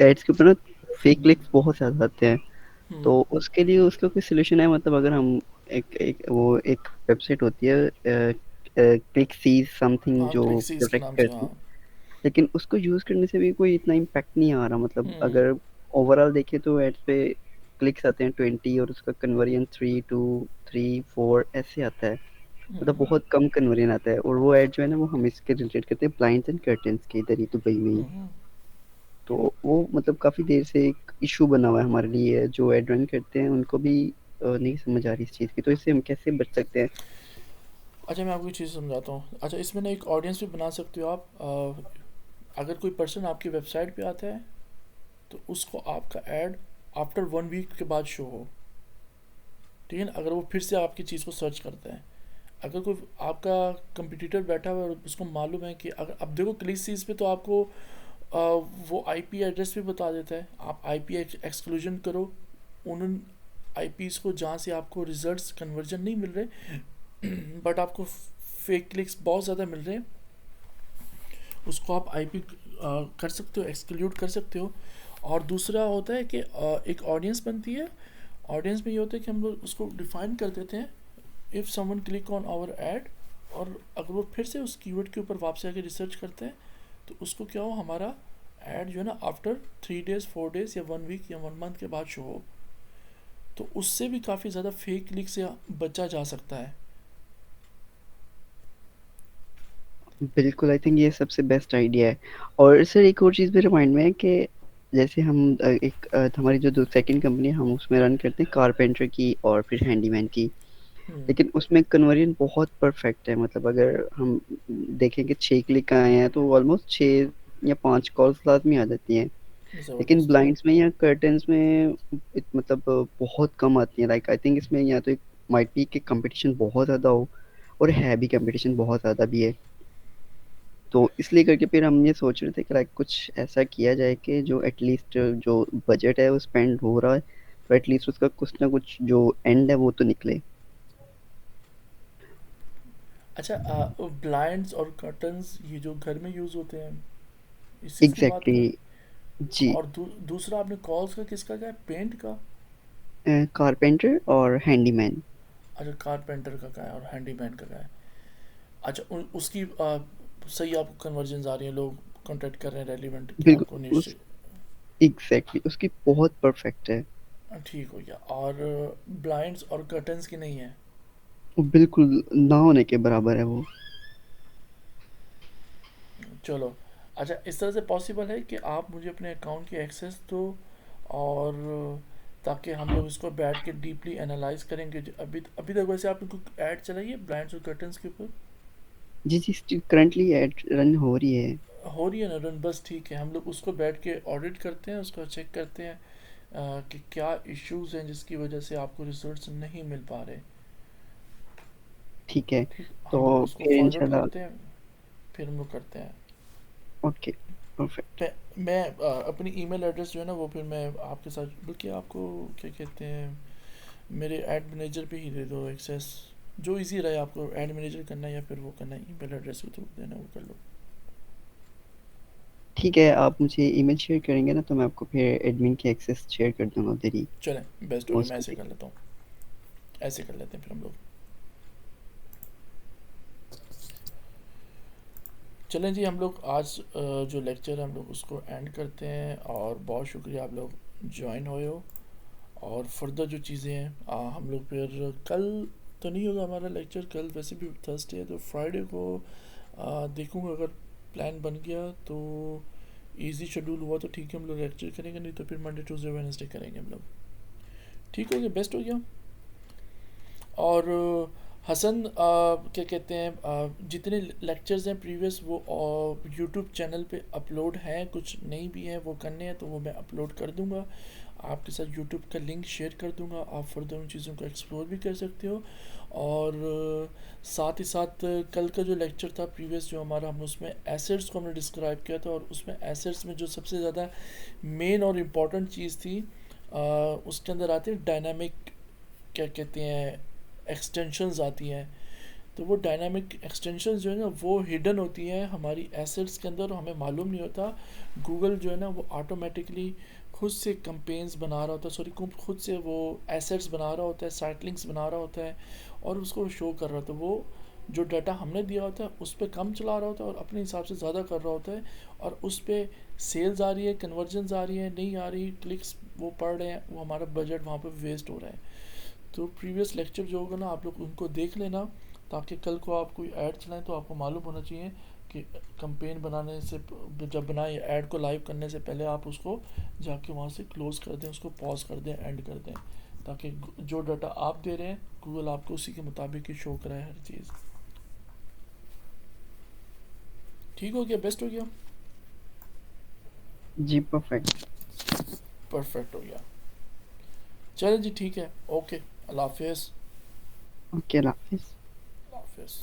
एड्स के ऊपर ना फेक क्लिक्स बहुत ज़्यादा आते हैं। तो उसके लिए उसका कोई सोल्यूशन है? मतलब अगर हम एक वेबसाइट होती है क्लिक सीज समथिंग हाँ, जो क्लिक सीज के प्रोटेक्ट नाम से, करती है, हाँ। लेकिन उसको यूज़ करने से भी कोई इतना इम्पैक्ट नहीं आ रहा। मतलब अगर ओवरऑल देखें तो एड्स पे क्लिक्स आते हैं 20 और उसका कन्वर्जन 3, 2, 3, 4 ऐसे आता है। मतलब बहुत कम कन्वर्जन आता है। और वो एड जो है ना वो हम इसके रिलेटेड करते हैं ब्लाइंड्स एंड कर्टेन्स के, इधर ही दुबई में ही। तो वो मतलब काफ़ी देर से एक इशू बना हुआ है हमारे लिए। जो एड रन करते हैं उनको भी नहीं समझ आ रही इस चीज़ की। तो इससे हम कैसे बच सकते हैं? अच्छा, मैं आपको एक चीज़ समझाता हूँ। अच्छा, इसमें ना एक ऑडियंस भी बना सकते हो आप। अगर कोई पर्सन आपकी वेबसाइट पे आता है तो उसको आपका ऐड आफ्टर 1 वीक के बाद शो हो, ठीक है ना। अगर वो फिर से आपकी चीज़ को सर्च करता है, अगर कोई आपका कंपटीटर बैठा हुआ है और उसको मालूम है कि अगर अब देखो क्लिक सीज पे तो आपको अ, वो आईपी एड्रेस भी बता देता है। आप आईपी एक्सक्लूजन करो उन आईपीज़ को जहाँ से आपको रिजल्ट्स कन्वर्जन नहीं मिल रहे बट आपको फेक क्लिक्स बहुत ज़्यादा मिल रहे हैं, उसको आप आईपी कर सकते हो, एक्सक्लूड कर सकते हो। और दूसरा होता है कि एक ऑडियंस बनती है। ऑडियंस में ये होता है कि हम लोग उसको डिफाइन कर देते हैं, if someone click on our ad, और अगर वो फिर से उस कीवर्ड के ऊपर वापस आके रिसर्च करते हैं तो उसको क्या हो, हमारा ऐड जो है ना आफ्टर 3 डेज, 4 डेज या 1 वीक या 1 मंथ के बाद शो हो। तो उससे भी काफ़ी ज़्यादा फेक क्लिक से बचा जा सकता है। बिल्कुल, आई थिंक ये सबसे बेस्ट आइडिया है। और सर एक और चीज़ मेरे माइंड में है कि जैसे हम हमारी जो सेकंड कंपनी है हम उसमें रन करते हैं कारपेंटर की और फिर हैंडीमैन की। लेकिन उसमें कन्वर्जन बहुत परफेक्ट है। मतलब अगर हम देखें कि 6 क्लिक आए हैं तो ऑलमोस्ट 6 या 5 कॉल्स लाजमी आ जाती हैं। लेकिन ज़बरदस्त। ब्लाइंड्स में या कर्टन्स में मतलब बहुत कम आती हैं। लाइक आई थिंक इसमें या तो एक माइट बी कि कंपटीशन बहुत ज़्यादा हो, और है भी, कंपटीशन बहुत ज़्यादा भी है। तो इसलिए करके फिर हम ये सोच रहे थे कि लाइक कुछ ऐसा किया जाए कि जो एटलीस्ट जो बजट है वो स्पेंड हो रहा है तो एटलीस्ट उसका कुछ ना कुछ जो एंड है वो तो निकले। अच्छा, ब्लाइंड्स और कर्टन्स ये जो घर में यूज़ होते हैं, इस चीज़ की बात एग्जैक्टली करें। जी। और दूसरा आपने कॉल्स का किसका कहा है, पेंट का? कारपेंटर और हैंडीमैन। अच्छा, कारपेंटर का कहा है और हैंडीमैन का कहा है। अच्छा, उसकी सही आपको कन्वर्जन आ रही है, लोग कांटेक्ट कर रहे हैं रेलिवेंट कि आपको बिल्कुल निश्चय। उस एग्जैक्टली उसकी बहुत परफेक्ट है। ठीक हो गया। और ब्लाइंड्स और कर्टन्स की नहीं है? वो बिल्कुल ना होने के बराबर है वो। चलो। अच्छा, इस तरह से पॉसिबल है कि आप मुझे अपने अकाउंट की एक्सेस दो, और ताकि हम लोग इसको बैठ के डीपली एनालाइज करेंगे। अभी अभी तक वैसे आपने कोई ऐड चलाई है ब्लाइंड्स और कर्टन्स के ऊपर? जी जी, करंटली एड रन हो रही है। हो रही है ना रन? बस ठीक है, हम लोग उसको बैठ के ऑडिट करते हैं, उसको चेक करते हैं कि क्या इश्यूज हैं जिसकी वजह से आपको रिजल्ट्स नहीं मिल पा रहे। ठीक है। ठीक, तो हम लोग उसको फिर फाइंड आउट इंशाल्लाह। करते हैं, फिर हम लोग करते हैं। Okay, perfect. मैं अपनी ईमेल एड्रेस जो है ना वो फिर मैं आपके साथ, बल्कि आपको क्या कहते हैं, मेरे एड मैनेजर पे ही दे दो एक्सेस। जो इजी रहे, आपको एड मैनेजर करना है या फिर वो करना है, ईमेल एड्रेस के थ्रू देना, वो कर लो। ठीक है, आप मुझे ईमेल शेयर करेंगे ना तो मैं आपको फिर एडमिन की एक्सेस शेयर कर दूंगा उधर ही। चलें, बेस्ट हो गया, मैं मोस्ट ऐसे कर लेता हूँ। ऐसे कर लेते हैं फिर हम लोग। चलें जी, हम लोग आज जो लेक्चर है हम लोग उसको एंड करते हैं, और बहुत शुक्रिया आप लोग ज्वाइन हुए हो। और फर्दर जो चीज़ें हैं हम लोग फिर कल तो नहीं होगा हमारा लेक्चर, कल वैसे भी थर्सडे है, तो फ्राइडे को देखूँगा, अगर प्लान बन गया तो इजी शेड्यूल हुआ तो ठीक है, हम लोग लेक्चर करेंगे, नहीं तो फिर मंडे ट्यूसडे वेडनेसडे करेंगे हम लोग। ठीक हो गया, बेस्ट हो गया। और हसन क्या कहते हैं, जितने लेक्चर्स हैं प्रीवियस वो यूट्यूब चैनल पे अपलोड हैं, कुछ नहीं भी हैं वो करने हैं तो वो मैं अपलोड कर दूंगा, आपके साथ यूट्यूब का लिंक शेयर कर दूंगा, आप फर्दर उन चीज़ों को एक्सप्लोर भी कर सकते हो। और साथ ही साथ कल का जो लेक्चर था प्रीवियस जो हमारा, हम उसमें एसेट्स को हमने डिस्क्राइब किया था, और उसमें एसेट्स में जो सबसे ज़्यादा मेन और इम्पॉर्टेंट चीज़ थी उसके अंदर आती है डायनामिक, क्या कहते हैं, एक्सटेंशंस आती हैं। तो वो डायनामिक एक्सटेंशंस जो है ना वो हिडन होती हैं हमारी एसेट्स के अंदर, और हमें मालूम नहीं होता। गूगल जो है ना वो ऑटोमेटिकली खुद से कंपेन्स बना रहा होता है, सॉरी खुद से वो एसेट्स बना रहा होता है, साइट लिंक्स बना रहा होता है, और उसको शो कर रहा होता है। वो जो डाटा हमने दिया होता है उस पर कम चला रहा होता है और अपने हिसाब से ज़्यादा कर रहा होता है, और उस पर सेल्स आ रही है, कन्वर्जन्स आ रही है, नहीं आ रही, क्लिक्स वो पढ़ रहे हैं, वो हमारा बजट वहाँ पर वेस्ट हो रहा है। तो प्रीवियस लेक्चर जो होगा ना आप लोग उनको देख लेना, ताकि कल को आप कोई ऐड चलाएं तो आपको मालूम होना चाहिए कि कंपेन बनाने से, जब बनाए ऐड को लाइव करने से पहले आप उसको जाके वहाँ से क्लोज़ कर दें, उसको पॉज कर दें, एंड कर दें, ताकि जो डाटा आप दे रहे हैं गूगल आपको उसी के मुताबिक ही शो कराए हर चीज़। ठीक हो गया, बेस्ट हो गया, जी, परफेक्ट। परफेक्ट हो गया। चलें जी, ठीक है, ओके, अल्लाह हाफिज़। ओके, अल्लाह हाफिज़। अल्लाह हाफिज़।